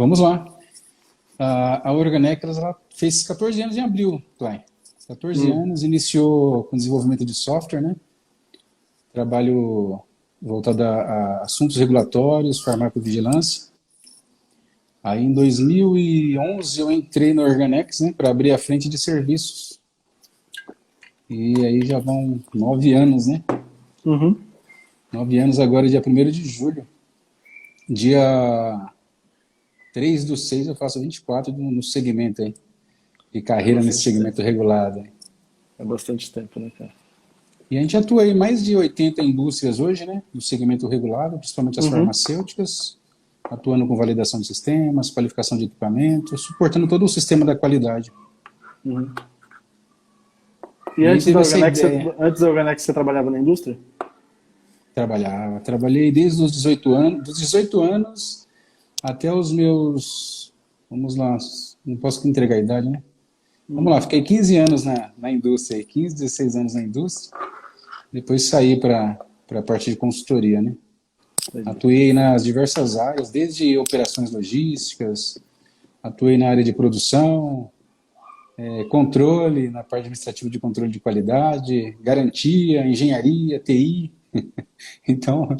Vamos lá. A Organex, ela fez 14 anos em abril, Klein. 14 anos, iniciou com desenvolvimento de software, né? Trabalho voltado a assuntos regulatórios, farmacovigilância. Aí em 2011 eu entrei na Organex, né, para abrir a frente de serviços. E aí já vão 9 anos, né? 9 anos agora, dia 1º de julho. Dia 3/6 eu faço 24 no segmento aí. De carreira nesse segmento regulado. Aí. É bastante tempo, né, cara? E a gente atua em mais de 80 indústrias hoje, né? No segmento regulado, principalmente as farmacêuticas, atuando com validação de sistemas, qualificação de equipamentos, suportando todo o sistema da qualidade. E antes da Organex, você trabalhava na indústria? Trabalhei desde os 18 anos, dos 18 anos até os meus, vamos lá, não posso entregar a idade, né? Vamos lá, fiquei 15 anos na indústria, 15, 16 anos na indústria, depois saí para a parte de consultoria, né? Atuei nas diversas áreas, desde operações logísticas, atuei na área de produção, controle, na parte administrativa de controle de qualidade, garantia, engenharia, TI. Então,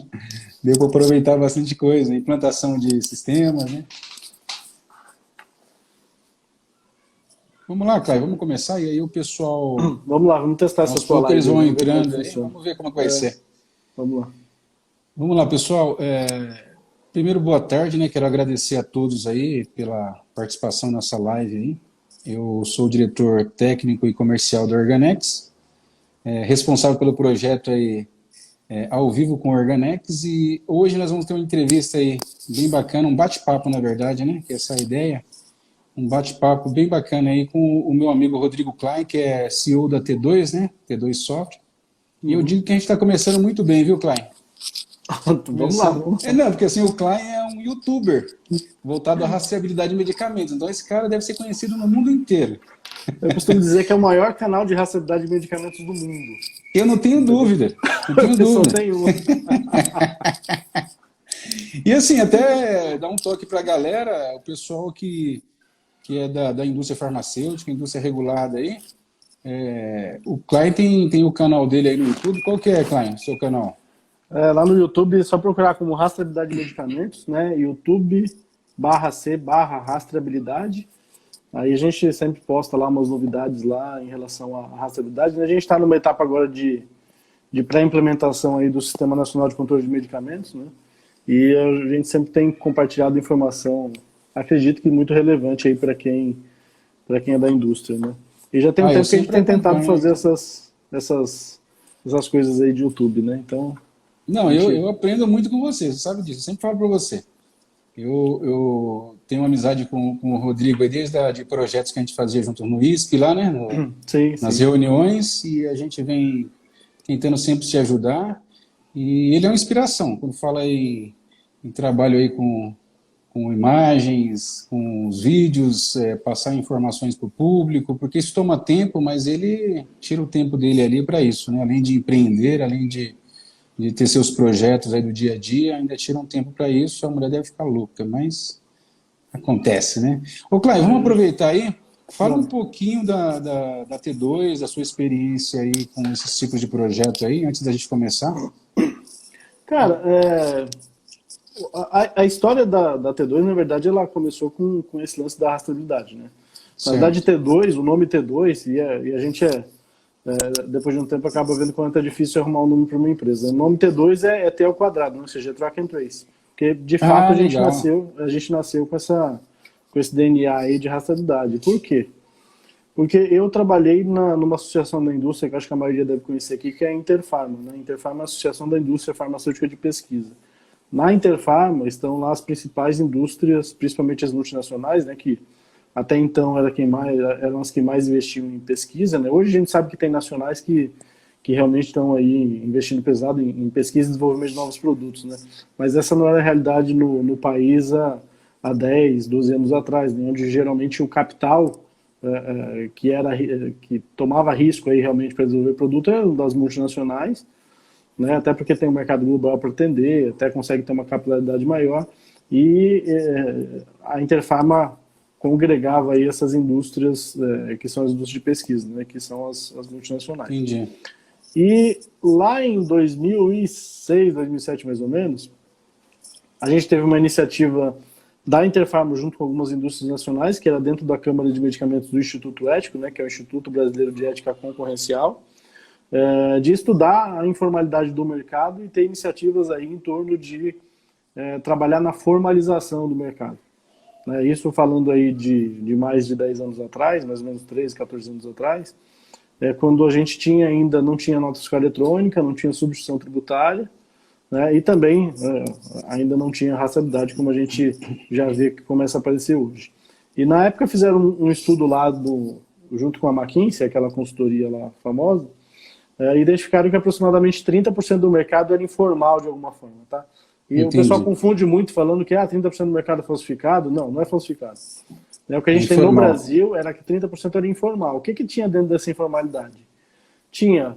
deu para aproveitar bastante coisa, implantação de sistemas, né? Vamos lá, Caio, vamos começar e aí o pessoal... Vamos lá, vamos testar essa sua live. Eles vão entrando aí, vamos ver como é que vai ser. Vamos lá. Vamos lá, pessoal. Primeiro, boa tarde, né? Quero agradecer a todos aí pela participação nessa live aí. Eu sou o diretor técnico e comercial da Organex, responsável pelo projeto aí ao vivo com a Organex, e hoje nós vamos ter uma entrevista aí bem bacana, um bate-papo, na verdade, né? Que é essa a ideia. Um bate-papo bem bacana aí com o meu amigo Rodrigo Klein, que é CEO da T2, né? T2 Software. E eu digo que a gente está começando muito bem, viu, Klein? Vamos lá. Não, porque assim, o Klein é um youtuber voltado à rastreabilidade de medicamentos. Então esse cara deve ser conhecido no mundo inteiro. Eu costumo dizer que é o maior canal de rastreabilidade de medicamentos do mundo. Eu não tenho dúvida. Não tenho dúvida. Tem um. E assim, até dar um toque para a galera, o pessoal que é da indústria farmacêutica, indústria regulada aí. O Klein tem o canal dele aí no YouTube. Qual que é, Klein, seu canal? Lá no YouTube é só procurar como rastreabilidade de medicamentos, né? YouTube/C/rastreabilidade. Aí a gente sempre posta lá umas novidades lá em relação à rastreabilidade. A gente está numa etapa agora de pré-implementação aí do Sistema Nacional de Controle de Medicamentos, né? E a gente sempre tem compartilhado informação, acredito que muito relevante aí para quem é da indústria, né? E já tem um tempo que a gente tem tentado fazer essas coisas aí de YouTube, né? Então... Não, eu aprendo muito com você, você sabe disso, eu sempre falo para você. Eu tenho uma amizade com o Rodrigo aí desde de projetos que a gente fazia junto no ISP lá, né? Nas reuniões, e a gente vem tentando sempre se ajudar. E ele é uma inspiração, quando fala em trabalho aí com imagens, com os vídeos, passar informações para o público, porque isso toma tempo, mas ele tira o tempo dele ali para isso, né? Além de empreender, além de ter seus projetos aí do dia a dia, ainda tira um tempo para isso. A mulher deve ficar louca, mas acontece, né? Ô, Cláudio, vamos aproveitar aí, fala um pouquinho da T2, da sua experiência aí com esses tipos de projeto aí, antes da gente começar. Cara, a história da T2, na verdade, ela começou com esse lance da rastreabilidade, né? Na verdade, T2, o nome T2, e a gente depois de um tempo acaba vendo quanto é difícil arrumar um nome para uma empresa. O nome T2 é T ao quadrado, ou seja, é track and trace. Porque, de fato, a gente nasceu com esse DNA aí de rastreabilidade. Por quê? Porque eu trabalhei numa associação da indústria, que acho que a maioria deve conhecer aqui, que é a Interpharma, né? A Interpharma é a Associação da Indústria Farmacêutica de Pesquisa. Na Interpharma estão lá as principais indústrias, principalmente as multinacionais, né, que até então eram as que mais investiam em pesquisa, né? Hoje a gente sabe que tem nacionais que realmente estão aí investindo pesado em pesquisa e desenvolvimento de novos produtos, né? Mas essa não era a realidade no país há 10, 12 anos atrás, né? Onde geralmente o capital que tomava risco aí realmente para desenvolver produto era das multinacionais, né? Até porque tem um mercado global para atender, até consegue ter uma capilaridade maior. e a Interpharma congregava aí essas indústrias, que são as indústrias de pesquisa, né, que são as multinacionais. Entendi. E lá em 2006, 2007 mais ou menos, a gente teve uma iniciativa da Interpharma junto com algumas indústrias nacionais, que era dentro da Câmara de Medicamentos do Instituto Ético, né, que é o Instituto Brasileiro de Ética Concorrencial, de estudar a informalidade do mercado e ter iniciativas aí em torno de trabalhar na formalização do mercado. Isso falando aí de mais de 10 anos atrás, mais ou menos 13, 14 anos atrás, quando a gente ainda não tinha nota fiscal eletrônica, não tinha substituição tributária, né, e também ainda não tinha rastreabilidade, como a gente já vê que começa a aparecer hoje. E na época fizeram um estudo lá junto com a McKinsey, aquela consultoria lá famosa, identificaram que aproximadamente 30% do mercado era informal de alguma forma, tá? E Entendi. O pessoal confunde muito falando que 30% do mercado é falsificado. Não, não é falsificado. O que a gente tem no Brasil era que 30% era informal. O que tinha dentro dessa informalidade? Tinha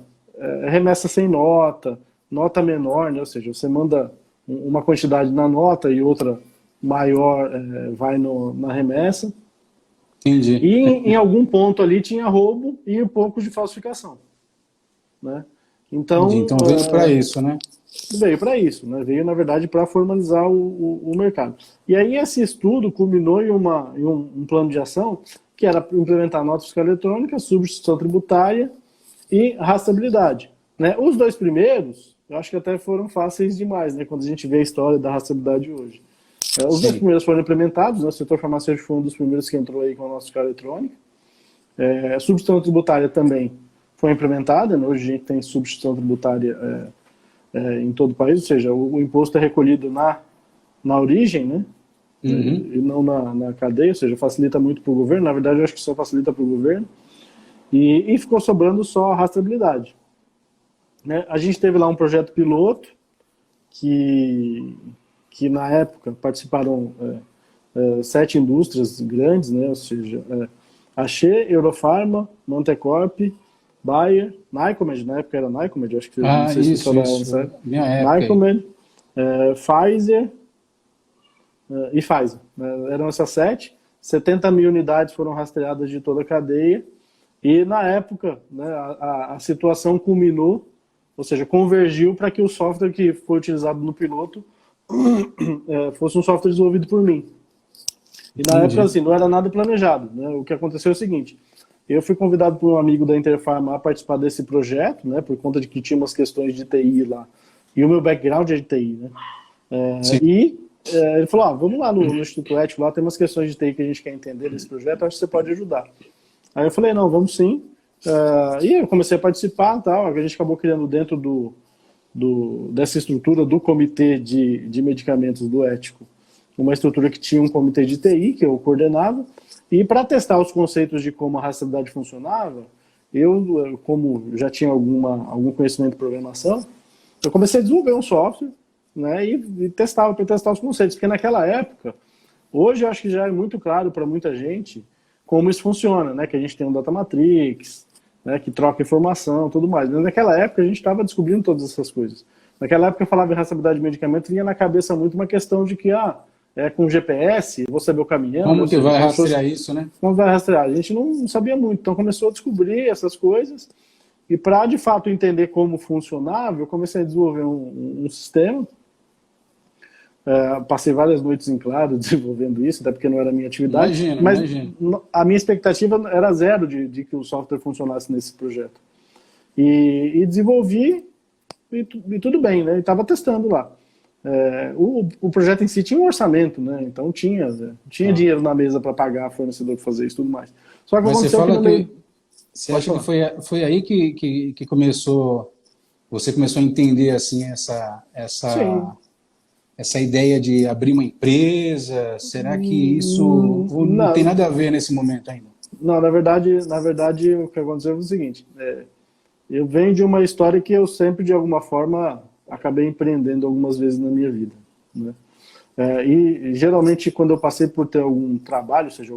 remessa sem nota, nota menor, né? Ou seja, você manda uma quantidade na nota e outra maior vai na remessa. Entendi. E em algum ponto ali tinha roubo e um pouco de falsificação. Né? Então veio para isso, né? Veio para isso, né? Veio, na verdade, para formalizar o mercado. E aí esse estudo culminou em um plano de ação que era implementar nota fiscal eletrônica, substituição tributária e rastreabilidade. Né? Os dois primeiros, eu acho que até foram fáceis demais, né? Quando a gente vê a história da rastreabilidade hoje. Os dois primeiros foram implementados, né? O setor farmacêutico foi um dos primeiros que entrou aí com a nota fiscal eletrônica. A substituição tributária também foi implementada, né? Hoje a gente tem substituição tributária em todo o país, ou seja, o imposto é recolhido na origem, né? Uhum. E não na cadeia, ou seja, facilita muito para o governo. Na verdade, eu acho que só facilita para o governo. E ficou sobrando só a rastreabilidade. Né? A gente teve lá um projeto piloto que na época participaram 7 indústrias grandes, né? Ou seja, Axê, Eurofarma, Mantecorp, Bayer, Nycomed, na época era Nycomed, acho que não sei se isso. Minha época. Nycomed, Pfizer e Pfizer. Eram essas 7, 70 mil unidades foram rastreadas de toda a cadeia e na época, né, a situação culminou, ou seja, convergiu para que o software que foi utilizado no piloto fosse um software desenvolvido por mim. E na época, assim, não era nada planejado. Né? O que aconteceu é o seguinte: eu fui convidado por um amigo da Interpharma a participar desse projeto, né, por conta de que tinha umas questões de TI lá. E o meu background é de TI, né? Ele falou, vamos lá no Instituto Ético, lá tem umas questões de TI que a gente quer entender desse projeto, acho que você pode ajudar. Aí eu falei, não, vamos sim. E eu comecei a participar, tal, a gente acabou criando dentro dessa estrutura do comitê de medicamentos do Ético, uma estrutura que tinha um comitê de TI, que eu coordenava, e para testar os conceitos de como a rastreabilidade funcionava, eu, como já tinha algum conhecimento de programação, eu comecei a desenvolver um software, né, e testava para testar os conceitos, porque naquela época, hoje eu acho que já é muito claro para muita gente como isso funciona, né, que a gente tem um data matrix, né, que troca informação, tudo mais. Mas naquela época a gente estava descobrindo todas essas coisas. Naquela época eu falava em rastreabilidade de medicamento, vinha na cabeça muito uma questão de que, com GPS, vou saber o caminhão. Como que vai rastrear isso, né? Como vai rastrear? A gente não sabia muito, então começou a descobrir essas coisas, e para de fato entender como funcionava, eu comecei a desenvolver um sistema. Passei várias noites em claro desenvolvendo isso, até porque não era a minha atividade. Imagino. A minha expectativa era zero de que o software funcionasse nesse projeto. E desenvolvi, e tudo bem, né? E estava testando lá. O projeto em si tinha um orçamento, né? Então tinha dinheiro na mesa para pagar fornecedor para fazer isso e tudo mais. Só que Mas você fala você acha que foi aí que começou, você começou a entender assim essa ideia de abrir uma empresa? Será que isso não tem nada a ver nesse momento ainda? Não, na verdade o que aconteceu foi o seguinte, eu venho de uma história que eu sempre, de alguma forma, acabei empreendendo algumas vezes na minha vida. Né? E geralmente quando eu passei por ter algum trabalho, seja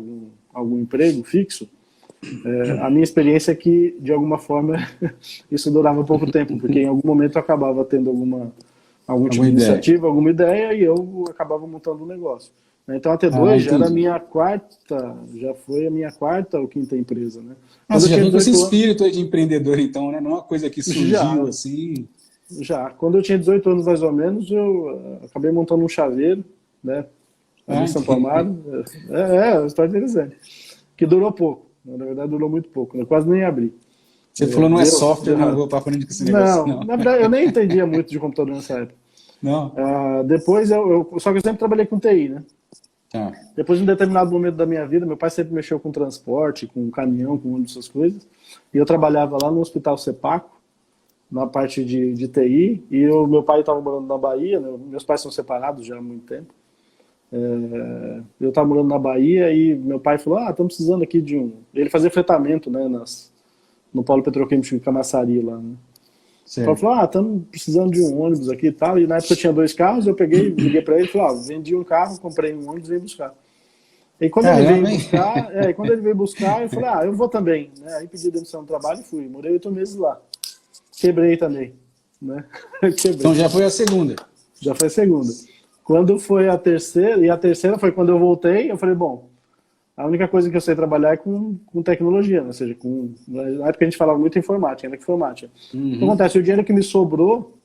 algum emprego fixo, a minha experiência é que, de alguma forma, isso durava pouco tempo, porque em algum momento eu acabava tendo algum tipo de iniciativa, alguma ideia, e eu acabava montando um negócio. Então a T2 já era a minha quarta, já foi a minha quarta ou quinta empresa, né? Você já vem com esse espírito aí de empreendedor, então, né? Não é uma coisa que surgiu assim. Já. Quando eu tinha 18 anos, mais ou menos, eu acabei montando um chaveiro, né? Ali em Santo Amaro. Uma história interessante. Que durou pouco. Na verdade, durou muito pouco. Eu quase nem abri. Você falou, não é software, não vou para frente com esse negócio. Não, na verdade, eu nem entendia muito de computador nessa época. Não. Depois, só que eu sempre trabalhei com TI, né? Depois de um determinado momento da minha vida, meu pai sempre mexeu com transporte, com caminhão, com essas coisas. E eu trabalhava lá no Hospital Sepaco, na parte de TI, e meu pai estava morando na Bahia, né? Meus pais são separados já há muito tempo. Eu estava morando na Bahia e meu pai falou, estamos precisando aqui de um... Ele fazia fretamento, né, no Polo Petroquímico de Camaçari lá, né? Ele falou, estamos precisando de um ônibus aqui e tal, e na época eu tinha 2 carros, eu peguei, liguei para ele e falei, vendi um carro, comprei um ônibus e veio buscar. E quando ele veio buscar, eu falei, eu vou também, né? Aí pedi demissão do trabalho e fui, morei 8 meses lá. Quebrei também, né? Quebrei. Então já foi a segunda. Já foi a segunda. Quando foi a terceira, e a terceira foi quando eu voltei, eu falei, bom, a única coisa que eu sei trabalhar é com tecnologia, né? Ou seja, na época a gente falava muito informática, ainda que informática. O que acontece? O dinheiro que me sobrou,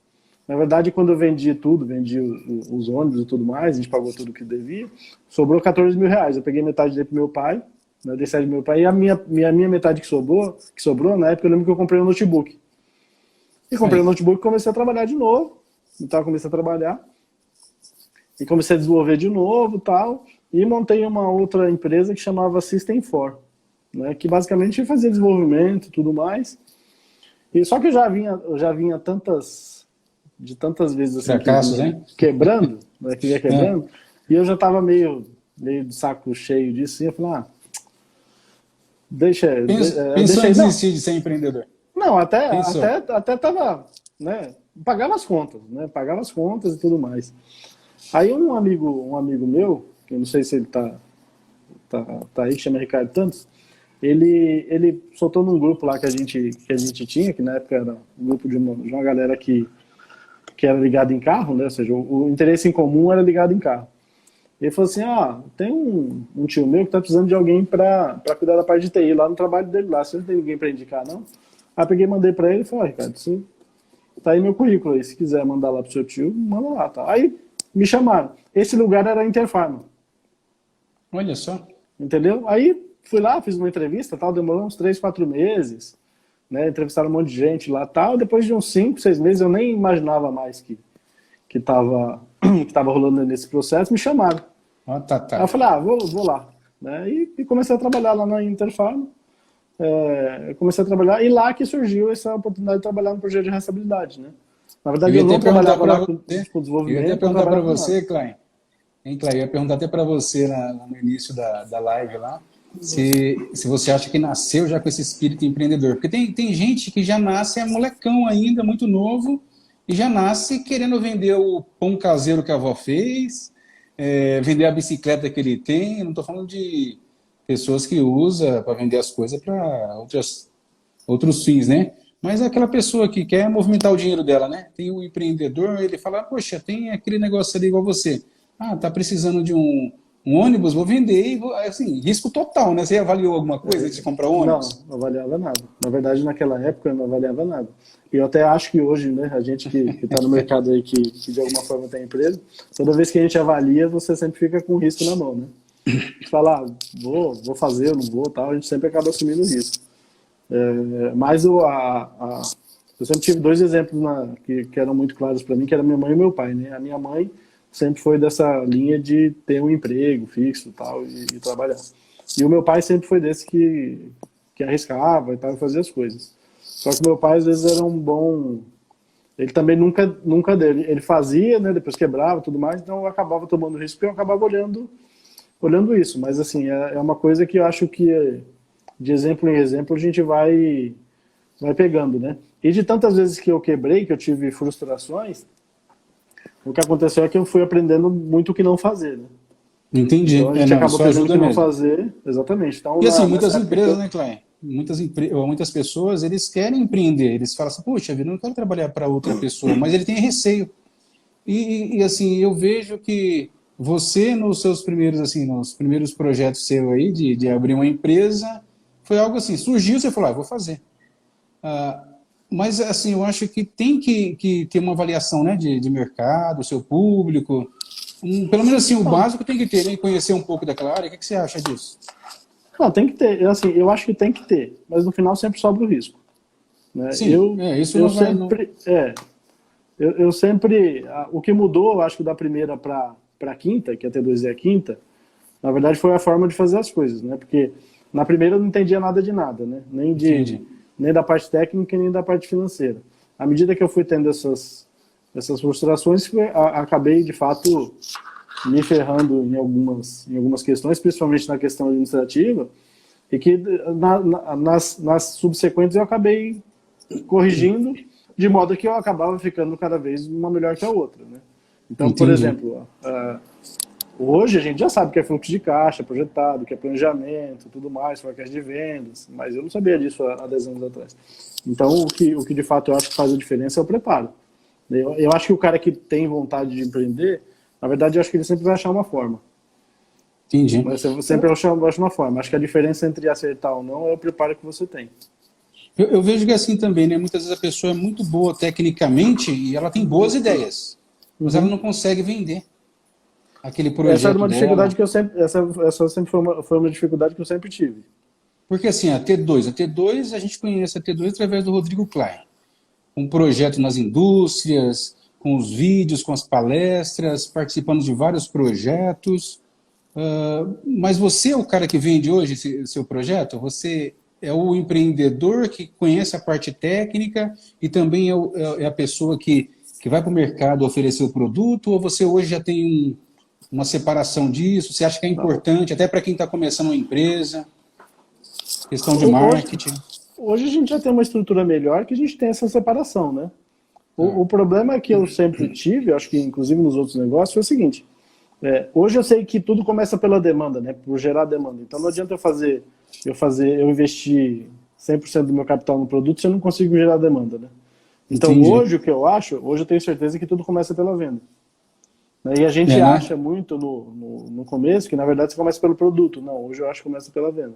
na verdade, quando eu vendi tudo, vendi os ônibus e tudo mais, a gente pagou tudo que devia, sobrou 14 mil reais. Eu peguei metade dele pro meu pai, né? Dei 7 do meu pai, e a minha metade que sobrou, na época eu lembro que eu comprei um notebook. E comprei um notebook e comecei a trabalhar de novo. Então comecei a trabalhar. E comecei a desenvolver de novo e tal. E montei uma outra empresa que chamava System4, né, que basicamente fazia desenvolvimento e tudo mais. E só que eu já vinha tantas vezes assim, quebrando, né, que ia quebrando, e eu já estava meio de saco cheio disso, e eu falei, deixa em desistir de ser empreendedor? Não, até tava, né, pagava as contas, né, pagava as contas e tudo mais. Aí um amigo meu, que eu não sei se ele tá aí, que chama Ricardo Tantos, ele soltou num grupo lá que a gente tinha, que na época era um grupo de uma galera que era ligada em carro, né? Ou seja, o interesse em comum era ligado em carro. Ele falou assim, tem um tio meu que tá precisando de alguém para cuidar da parte de TI lá no trabalho dele lá, você não tem ninguém para indicar, não? Aí eu peguei e mandei para ele e falei, Ricardo, tá aí meu currículo aí, se quiser mandar lá pro seu tio, manda lá, tá? Aí me chamaram. Esse lugar era a Interfarma. Olha só. Entendeu? Aí fui lá, fiz uma entrevista, tal, demorou uns 3, 4 meses, né? Entrevistaram um monte de gente lá, tal. Depois de uns 5, 6 meses, eu nem imaginava mais que tava rolando nesse processo, me chamaram. Aí eu falei, vou lá. Né? E comecei a trabalhar lá na Interfarma. Comecei a trabalhar, e lá que surgiu essa oportunidade de trabalhar no projeto de rastreabilidade, né? Na verdade, eu não trabalhava lá com desenvolvimento. Eu ia perguntar para você, Klein. Eu ia perguntar até para você no início da live lá, se você acha que nasceu já com esse espírito empreendedor. Porque tem gente que já nasce molecão ainda, muito novo, e já nasce querendo vender o pão caseiro que a avó fez, vender a bicicleta que ele tem. Não estou falando de pessoas que usam para vender as coisas para outros fins, né? Mas é aquela pessoa que quer movimentar o dinheiro dela, né? Tem o empreendedor, ele fala, poxa, tem aquele negócio ali igual você. Tá precisando de um ônibus, vou vender, assim, risco total, né? Você avaliou alguma coisa antes de comprar ônibus? Não avaliava nada. Na verdade, naquela época, eu não avaliava nada. E eu até acho que hoje, né, a gente que está no mercado aí, que de alguma forma tem empresa, toda vez que a gente avalia, você sempre fica com risco na mão, né? Você fala, vou fazer, eu não vou, tal, a gente sempre acaba assumindo o risco. Mas eu sempre tive 2 exemplos que eram muito claros para mim, que era minha mãe e meu pai, né? A minha mãe sempre foi dessa linha de ter um emprego fixo tal, e trabalhar. E o meu pai sempre foi desse que arriscava e tal, e fazia as coisas. Só que meu pai às vezes era um bom... Ele também nunca deu. Ele fazia, né? Depois quebrava e tudo mais, então eu acabava tomando risco porque eu acabava olhando isso. Mas assim, é uma coisa que eu acho que de exemplo em exemplo a gente vai pegando, né? E de tantas vezes que eu quebrei, que eu tive frustrações, o que aconteceu é que eu fui aprendendo muito o que não fazer, né? Entendi. Então a gente acaba aprendendo o que não fazer, exatamente. Então, e assim, muitas empresas, né, Klein? Muitas pessoas, eles querem empreender, eles falam assim, poxa vida, eu não quero trabalhar para outra pessoa, mas ele tem receio. Assim, eu vejo que você, nos seus primeiros, assim, nos primeiros projetos seus aí, de abrir uma empresa, foi algo assim, surgiu, você falou, vou fazer. Ah, mas, assim, eu acho que tem que ter uma avaliação, né, de mercado, seu público, pelo menos assim, o básico tem que ter, né, conhecer um pouco daquela área. O que você acha disso? Não, tem que ter. Assim, eu acho que tem que ter, mas no final sempre sobra o risco. Né? Sim, isso eu não vai... sempre, eu sempre... O que mudou, eu acho que da primeira para a quinta, que a T2 é a quinta, na verdade foi a forma de fazer as coisas, né? Porque na primeira eu não entendia nada de nada, né? Nem da parte técnica, nem da parte financeira. À medida que eu fui tendo essas frustrações, acabei, de fato, me ferrando em algumas questões, principalmente na questão administrativa, e que nas subsequentes eu acabei corrigindo, de modo que eu acabava ficando cada vez uma melhor que a outra, né? Então, por exemplo, hoje a gente já sabe que é fluxo de caixa projetado, que é planejamento, tudo mais, forecast de vendas, mas eu não sabia disso há 10 anos atrás. Então, o que de fato eu acho que faz a diferença é o preparo. Eu acho que o cara que tem vontade de empreender, na verdade, eu acho que ele sempre vai achar uma forma. Entendi. Mas você sempre acha uma forma. Acho que a diferença entre acertar ou não é o preparo que você tem. Eu vejo que é assim também, né? Muitas vezes a pessoa é muito boa tecnicamente e ela tem boas ideias, mas ela não consegue vender aquele projeto essa era uma dificuldade dela. essa sempre foi uma dificuldade que eu sempre tive. Porque assim, a T2 a gente conhece a T2 através do Rodrigo Klein. Um projeto nas indústrias, com os vídeos, com as palestras, participando de vários projetos. Mas você é o cara que vende hoje seu projeto? Você é o empreendedor que conhece a parte técnica e também é a pessoa que vai para o mercado oferecer o produto? Ou você hoje já tem uma separação disso? Você acha que é importante, até para quem está começando uma empresa? Questão de marketing. Hoje a gente já tem uma estrutura melhor que a gente tem essa separação, né? O problema que eu sempre tive, acho que inclusive nos outros negócios, foi o seguinte: hoje eu sei que tudo começa pela demanda, né? Por gerar demanda. Então não adianta eu investir 100% do meu capital no produto se eu não consigo gerar demanda, né? Então hoje o que eu acho, hoje eu tenho certeza que tudo começa pela venda. E a gente acha muito no começo que na verdade você começa pelo produto. Não, hoje eu acho que começa pela venda.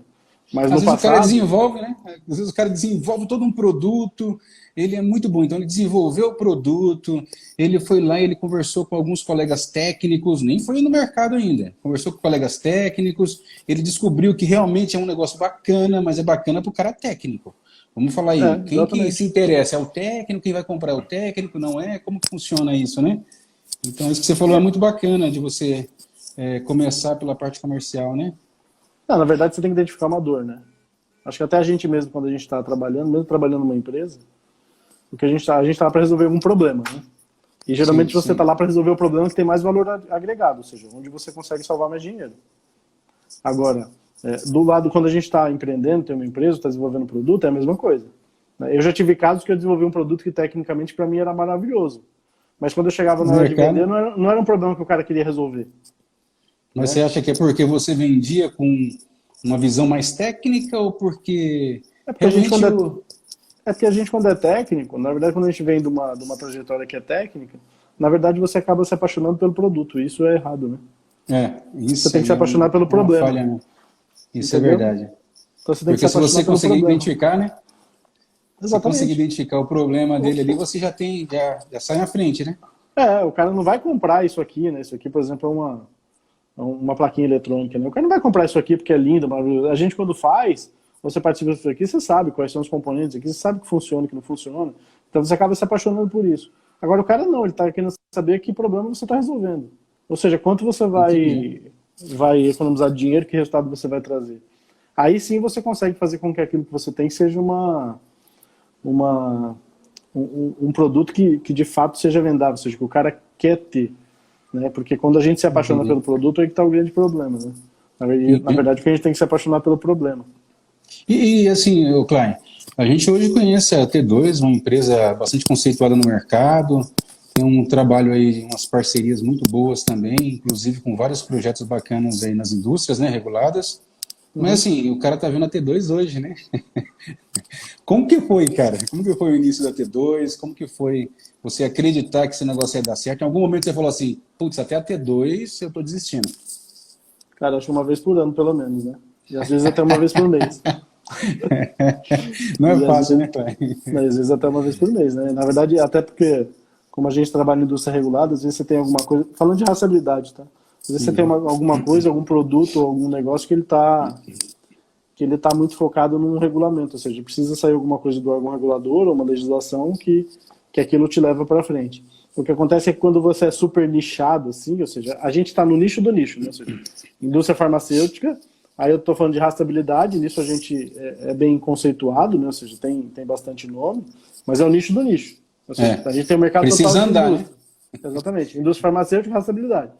Mas às no vezes passado, o cara desenvolve, né? Às vezes o cara desenvolve todo um produto, ele é muito bom. Então ele desenvolveu o produto, ele foi lá, ele conversou com alguns colegas técnicos, nem foi no mercado ainda, conversou com colegas técnicos, ele descobriu que realmente é um negócio bacana, mas é bacana para o cara técnico. Vamos falar aí, quem que se interessa? É o técnico, quem vai comprar é o técnico, não é? Como que funciona isso, né? Então isso que você falou é muito bacana, de você começar pela parte comercial, né? Não, na verdade, você tem que identificar uma dor, né? Acho que até a gente mesmo, quando a gente está trabalhando, mesmo trabalhando numa empresa, porque a gente tá lá para resolver um problema, né? E geralmente você está lá para resolver o problema que tem mais valor agregado, ou seja, onde você consegue salvar mais dinheiro. Agora, do lado, quando a gente está empreendendo, tem uma empresa, está desenvolvendo um produto, é a mesma coisa. Eu já tive casos que eu desenvolvi um produto que tecnicamente para mim era maravilhoso. Mas quando eu chegava na hora de vender, não era um problema que o cara queria resolver. Mas você acha que é porque você vendia com uma visão mais técnica ou porque... porque a gente, quando é técnico, na verdade, quando a gente vem de uma trajetória que é técnica, na verdade você acaba se apaixonando pelo produto. Isso é errado, né? Isso você tem que se apaixonar pelo problema. Falha, né? Isso entendeu? É verdade. Então você tem porque que se se você conseguir identificar, né? Exatamente. Se conseguir identificar o problema dele ali, você já sai na frente, né? O cara não vai comprar isso aqui, né? Isso aqui, por exemplo, é uma plaquinha eletrônica, né? O cara não vai comprar isso aqui porque é lindo, maravilhoso. A gente, quando faz, você participa disso aqui, você sabe quais são os componentes aqui, você sabe que funciona, que não funciona. Então você acaba se apaixonando por isso. Agora o cara não, ele está querendo saber que problema você está resolvendo. Ou seja, quanto você vai economizar dinheiro, que resultado você vai trazer. Aí sim você consegue fazer com que aquilo que você tem seja um produto que de fato seja vendável, ou seja, que o cara quer ter. Né? Porque quando a gente se apaixona pelo produto, aí que está o grande problema. Né? Na verdade, a gente tem que se apaixonar pelo problema. E assim, Klein, a gente hoje conhece a T2, uma empresa bastante conceituada no mercado, tem um trabalho aí, umas parcerias muito boas também, inclusive com vários projetos bacanas aí nas indústrias, né, reguladas. Mas assim, o cara tá vendo a T2 hoje, né? Como que foi, cara? Como que foi o início da T2? Como que foi você acreditar que esse negócio ia dar certo? Em algum momento você falou assim, putz, até a T2 eu tô desistindo. Cara, acho que uma vez por ano, pelo menos, né? E às vezes até uma vez por mês. Não é fácil, vezes, né, pai? às vezes até uma vez por mês, né? Na verdade, até porque, como a gente trabalha em indústria regulada, às vezes você tem alguma coisa... Falando de rastreabilidade, tá? Às vezes você tem alguma coisa, algum produto, algum negócio que ele tá muito focado num regulamento, ou seja, precisa sair alguma coisa do órgão regulador ou uma legislação que aquilo te leva para frente. O que acontece é que quando você é super nichado, assim, ou seja, a gente está no nicho do nicho, né? Ou seja, indústria farmacêutica, aí eu estou falando de rastreabilidade, nisso a gente é bem conceituado, né? Ou seja, tem bastante nome, mas é o nicho do nicho. Ou seja, a gente tem um mercado precisa total de andar, indústria. Né? Exatamente, indústria farmacêutica e rastreabilidade.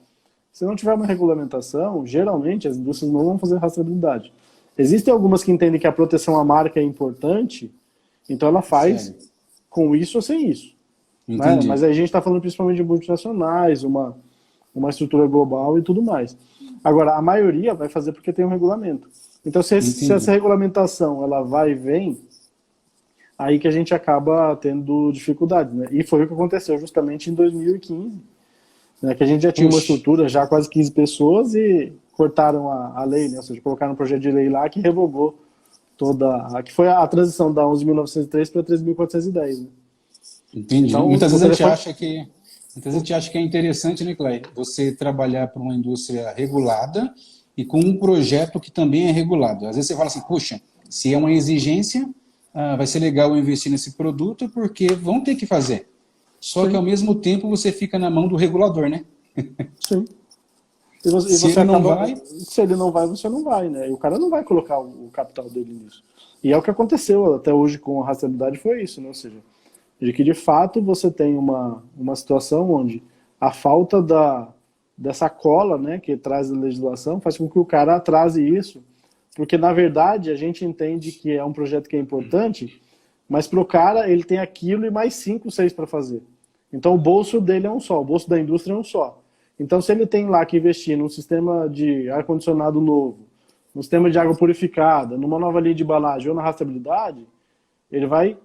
Se não tiver uma regulamentação, geralmente as indústrias não vão fazer rastreabilidade. Existem algumas que entendem que a proteção à marca é importante, então ela faz com isso ou sem isso. Né? Mas aí a gente está falando principalmente de multinacionais, uma estrutura global e tudo mais. Agora, a maioria vai fazer porque tem um regulamento. Então, se essa regulamentação ela vai e vem, aí que a gente acaba tendo dificuldades. Né? E foi o que aconteceu justamente em 2015, né? Que a gente já tinha uma estrutura, já quase 15 pessoas, e cortaram a lei, né? Ou seja, colocaram um projeto de lei lá que revogou que foi a transição da 11.903 para 13.410. Né? Entendi. Então, muitas vezes a gente acha que é interessante, né, Clay? Você trabalhar para uma indústria regulada e com um projeto que também é regulado. Às vezes você fala assim, puxa, se é uma exigência, vai ser legal eu investir nesse produto porque vão ter que fazer. Só que ao mesmo tempo você fica na mão do regulador, né? Sim. Se ele não vai, você não vai, né? E o cara não vai colocar o capital dele nisso. E é o que aconteceu até hoje com a rastreabilidade, foi isso, né? Ou seja, de que de fato você tem uma situação onde a falta dessa cola, né, que traz a legislação, faz com que o cara atrase isso, porque na verdade a gente entende que é um projeto que é importante, mas para o cara ele tem aquilo e mais 5, 6 para fazer. Então o bolso dele é um só, o bolso da indústria é um só. Então se ele tem lá que investir num sistema de ar-condicionado novo, num sistema de água purificada, numa nova linha de embalagem ou na rastreabilidade, ele vai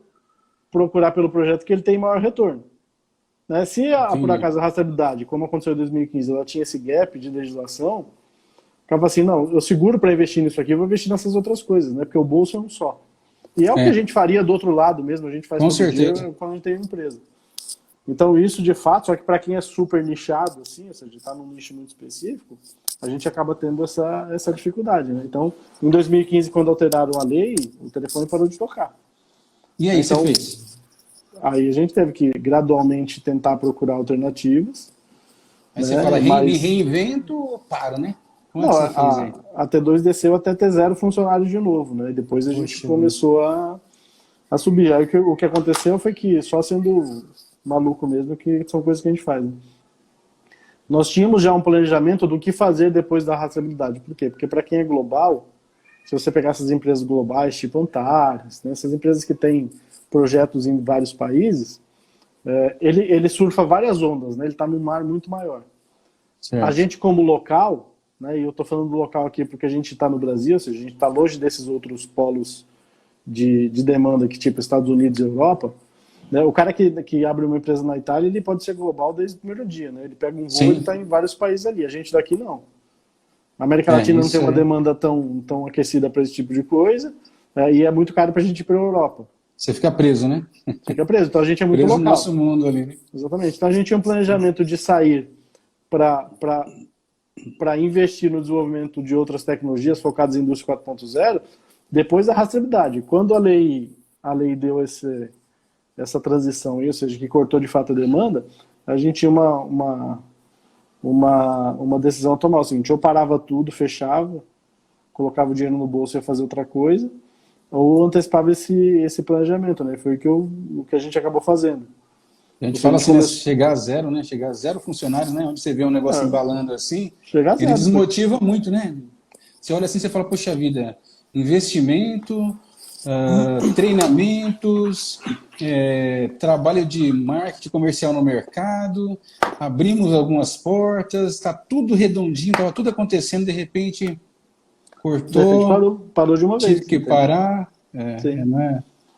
procurar pelo projeto que ele tem maior retorno. Né? Se, por acaso, a rastreabilidade, como aconteceu em 2015, ela tinha esse gap de legislação, ficava assim, não, eu seguro para investir nisso aqui, eu vou investir nessas outras coisas, né? Porque o bolso é um só. E é o que a gente faria do outro lado mesmo, a gente faz todo dia quando a gente tem uma empresa. Então isso, de fato, só que para quem é super nichado, assim, ou seja, está num nicho muito específico, a gente acaba tendo essa dificuldade. Né? Então, em 2015, quando alteraram a lei, o telefone parou de tocar. E aí, então, você fez? Aí a gente teve que gradualmente tentar procurar alternativas. Aí você fala, me reinvento ou paro, né? Como não, é que você fez aí? A T2 desceu até ter 0 funcionários de novo, né? E depois a gente começou a subir. Aí o que aconteceu foi que, só sendo maluco mesmo, que são coisas que a gente faz. Né? Nós tínhamos já um planejamento do que fazer depois da rastreabilidade. Por quê? Porque para quem é global, se você pegar essas empresas globais, tipo Antares, né, essas empresas que têm projetos em vários países, ele surfa várias ondas, né, ele está num mar muito maior. Certo. A gente, como local, né, e eu estou falando do local aqui porque a gente está no Brasil, ou seja, a gente está longe desses outros polos de demanda que tipo Estados Unidos e Europa, né, o cara que abre uma empresa na Itália, ele pode ser global desde o primeiro dia, né, ele pega um voo e está em vários países ali, a gente daqui não. A América Latina não tem uma demanda tão aquecida para esse tipo de coisa, e é muito caro para a gente ir para a Europa. Você fica preso, né? Fica preso, então a gente é muito preso local. No nosso mundo ali. Né? Exatamente, então a gente tinha um planejamento de sair para investir no desenvolvimento de outras tecnologias focadas em indústria 4.0, depois da rastreabilidade. Quando a lei deu essa transição, ou seja, que cortou de fato a demanda, a gente tinha uma decisão a tomar. O seguinte, ou parava tudo, fechava, colocava o dinheiro no bolso e ia fazer outra coisa, ou antecipava esse planejamento, né? Foi o que a gente acabou fazendo. A gente fala assim, chegar a 0, né? Chegar a 0 funcionários, né? Onde você vê um negócio embalando assim, ele desmotiva muito, né? Você olha assim, você fala, poxa vida, investimento, treinamentos, trabalho de marketing comercial no mercado, abrimos algumas portas, está tudo redondinho, estava tudo acontecendo, de repente cortou, parou de uma vez. tive que parar,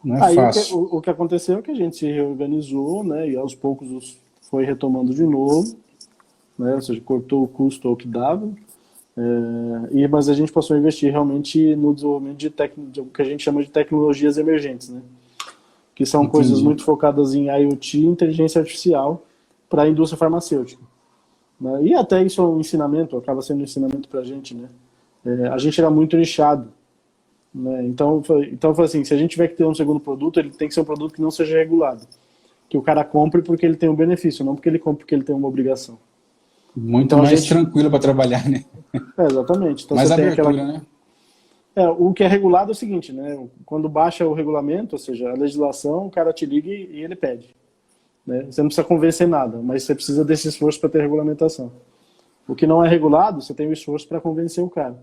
não é fácil. O que aconteceu é que a gente se reorganizou, né, e aos poucos foi retomando de novo, né, ou seja, cortou o custo ao que dava, mas a gente passou a investir realmente no desenvolvimento de o que a gente chama de tecnologias emergentes, né, que são coisas muito focadas em IoT e inteligência artificial para a indústria farmacêutica. Né? E até isso é um ensinamento, acaba sendo um ensinamento para a gente, né? A gente era muito nichado, né? Então foi assim, se a gente tiver que ter um segundo produto, ele tem que ser um produto que não seja regulado, que o cara compre porque ele tem um benefício, não porque ele compre porque ele tem uma obrigação. Muito então, mais tranquilo para trabalhar, né? Exatamente. Então, mais abertura, né? O que é regulado é o seguinte, né? Quando baixa o regulamento, ou seja, a legislação, o cara te liga e ele pede. Né? Você não precisa convencer nada, mas você precisa desse esforço para ter regulamentação. O que não é regulado, você tem o esforço para convencer o cara.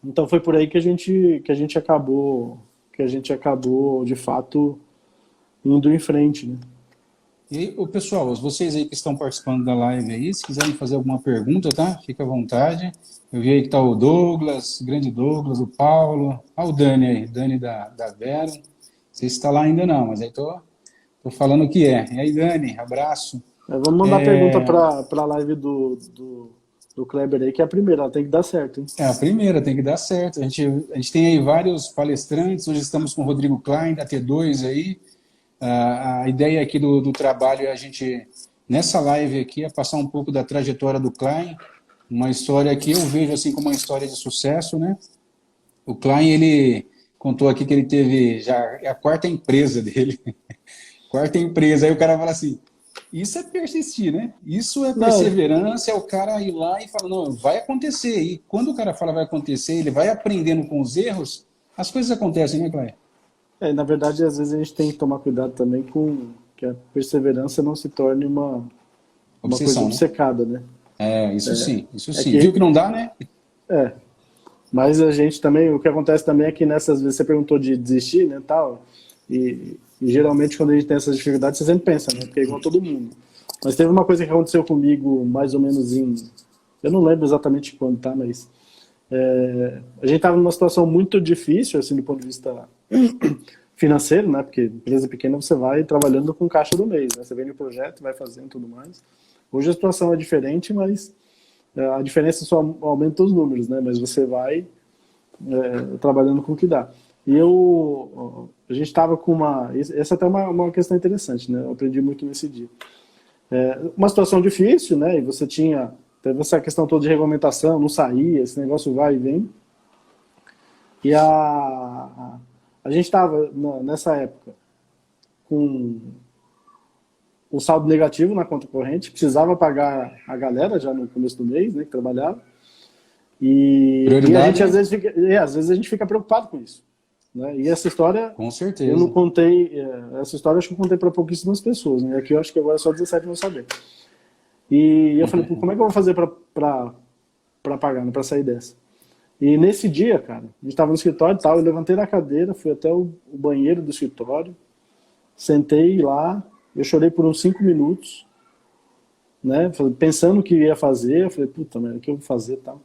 Então foi por aí que a gente acabou, de fato, indo em frente, né? E o pessoal, vocês aí que estão participando da live aí, se quiserem fazer alguma pergunta, tá? Fica à vontade. Eu vi aí que tá o Douglas, grande Douglas, o Paulo, o Dani aí, Dani da Vera. Não sei se está lá ainda não, mas aí tô falando o que é. E aí, Dani, abraço. Vamos mandar pergunta para a live do Kleber aí, que é a primeira, ela tem que dar certo, hein? A primeira, tem que dar certo. A gente tem aí vários palestrantes, hoje estamos com o Rodrigo Klein, da T2 aí. A ideia aqui do trabalho é a gente, nessa live aqui, é passar um pouco da trajetória do Klein, uma história que eu vejo assim como uma história de sucesso, né? O Klein, ele contou aqui que ele teve já a quarta empresa dele, quarta empresa, aí o cara fala assim, isso é persistir, né? Isso é perseverança, é o cara ir lá e falar, não, vai acontecer, e quando o cara fala vai acontecer, ele vai aprendendo com os erros, as coisas acontecem, né, Klein? Na verdade, às vezes a gente tem que tomar cuidado também com que a perseverança não se torne uma coisa obcecada, né? Isso sim. Viu que não dá, né? Mas a gente também, o que acontece também é que nessas vezes, você perguntou de desistir, né, tal, e geralmente quando a gente tem essas dificuldades, você sempre pensa, né, porque é igual todo mundo. Mas teve uma coisa que aconteceu comigo mais ou menos eu não lembro exatamente quando, tá, mas a gente estava numa situação muito difícil, assim, do ponto de vista financeiro, né, porque empresa pequena você vai trabalhando com caixa do mês, né, você vem no projeto, vai fazendo tudo mais. Hoje a situação é diferente, mas a diferença só aumenta os números, né, mas você vai trabalhando com o que dá. E a gente estava com essa até é uma questão interessante, né, eu aprendi muito nesse dia. Uma situação difícil, né, e você teve essa questão toda de regulamentação, não saía, esse negócio vai e vem. E a gente estava, nessa época, com o saldo negativo na conta corrente, precisava pagar a galera já no começo do mês, né, que trabalhava. E a gente, às vezes, a gente fica preocupado com isso. Né? E essa história, com certeza, eu não contei, essa história acho que eu contei para pouquíssimas pessoas, né? Aqui eu acho que agora só 17 vão saber. E eu falei, como é que eu vou fazer para pagar, né, para sair dessa? E nesse dia, cara, a gente estava no escritório e tal, eu levantei da cadeira, fui até o banheiro do escritório, sentei lá, eu chorei por uns 5 minutos, né, pensando o que ia fazer, eu falei, puta merda, o que eu vou fazer e tal.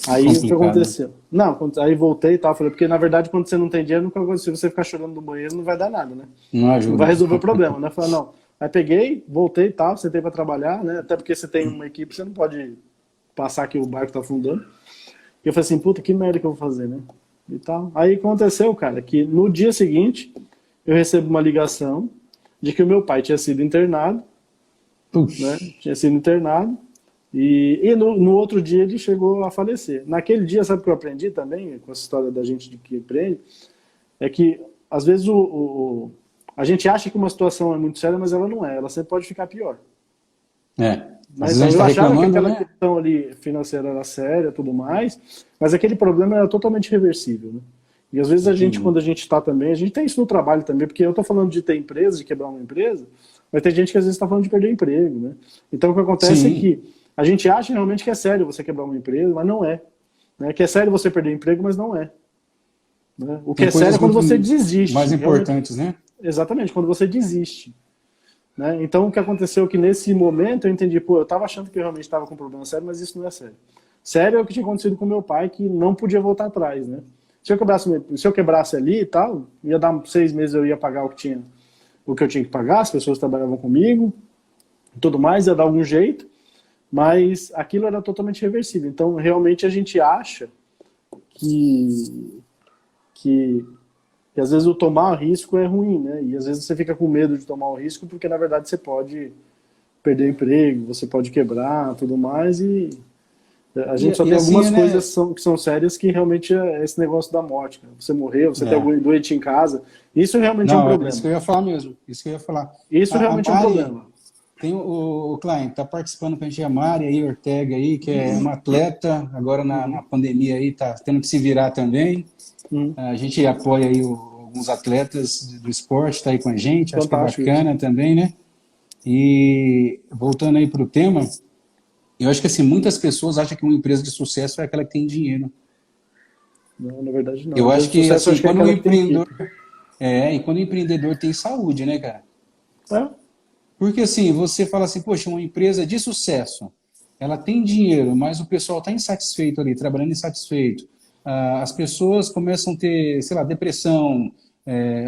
Aí o que aconteceu? Não, aí voltei e tal, falei, porque na verdade quando você não tem dinheiro, se você ficar chorando no banheiro não vai dar nada, né? Não ajuda. Não vai resolver o problema, né? Falei, não. Aí peguei, voltei e tal, sentei para trabalhar, né? Até porque você tem uma equipe, você não pode passar que o barco tá afundando. E eu falei assim, puta, que merda que eu vou fazer, né? E tal. Aí aconteceu, cara, que no dia seguinte eu recebo uma ligação de que o meu pai tinha sido internado, né? Tinha sido internado. E no outro dia ele chegou a falecer. Naquele dia, sabe o que eu aprendi também, com essa história da gente de que empreende? É que, às vezes, a gente acha que uma situação é muito séria, mas ela não é. Ela sempre pode ficar pior. Mas eu achava que aquela questão ali financeira era séria e tudo mais, mas aquele problema era totalmente reversível, né? E às vezes a gente, quando a gente está também, a gente tem isso no trabalho também, porque eu estou falando de ter empresa, de quebrar uma empresa, mas tem gente que às vezes está falando de perder emprego, né? Então o que acontece é que a gente acha realmente que é sério você quebrar uma empresa, mas não é. Né? Que é sério você perder emprego, mas não é. Né? O que é sério é quando você desiste. Mais importantes, né? Exatamente, quando você desiste. Né? Então o que aconteceu é que nesse momento eu entendi, eu estava achando que eu realmente estava com um problema sério, mas isso não é sério. Sério é o que tinha acontecido com meu pai, que não podia voltar atrás, né? Se eu quebrasse ali e tal, ia dar 6 meses, eu ia pagar o que eu tinha que pagar, as pessoas trabalhavam comigo, tudo mais, ia dar algum jeito, mas aquilo era totalmente reversível. Então, realmente, a gente acha que às vezes o tomar risco é ruim, né? E às vezes você fica com medo de tomar o risco, porque na verdade você pode perder o emprego, você pode quebrar, tudo mais, e a gente só tem assim, algumas né? coisas que são sérias, que realmente é esse negócio da morte, cara. Você morreu, você tem algum doente em casa, isso realmente é um problema. Isso que eu ia falar mesmo, isso que eu ia falar. Isso realmente é um problema. Tem o Klein, está participando com a gente, a Mari aí, Ortega aí, que é uma atleta, agora na pandemia aí, está tendo que se virar também. A gente apoia aí alguns atletas do esporte, está aí com a gente, acho que é bacana também, né? E voltando aí para o tema, eu acho que assim, muitas pessoas acham que uma empresa de sucesso é aquela que tem dinheiro. Não, na verdade não. Eu acho que assim, quando o empreendedor tem saúde, né, cara? Porque assim, você fala assim, poxa, uma empresa de sucesso, ela tem dinheiro, mas o pessoal está insatisfeito ali, trabalhando insatisfeito. As pessoas começam a ter, sei lá, depressão,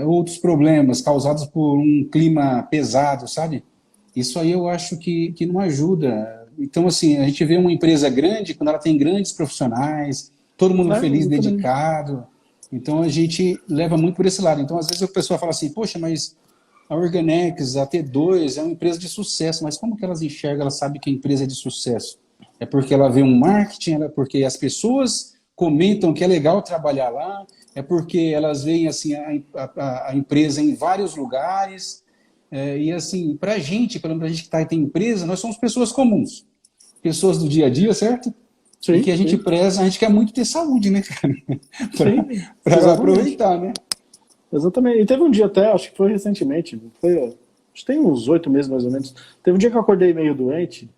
outros problemas causados por um clima pesado, sabe? Isso aí eu acho que não ajuda. Então, assim, a gente vê uma empresa grande quando ela tem grandes profissionais, todo mundo feliz, dedicado. Então, a gente leva muito por esse lado. Então, às vezes, a pessoa fala assim, poxa, mas a Organex, a T2 é uma empresa de sucesso, mas como que elas enxergam, elas sabem que a empresa é de sucesso? É porque ela vê um marketing, é porque as pessoas comentam que é legal trabalhar lá, é porque elas veem assim, a empresa em vários lugares, e assim, para a gente, pelo menos a gente que tem empresa, nós somos pessoas comuns, pessoas do dia a dia, certo? Sim, e que a gente preza, a gente quer muito ter saúde, né, cara? Para aproveitar, né? Exatamente. E teve um dia até, acho que foi recentemente, acho que tem uns 8 meses mais ou menos, teve um dia que eu acordei meio doente,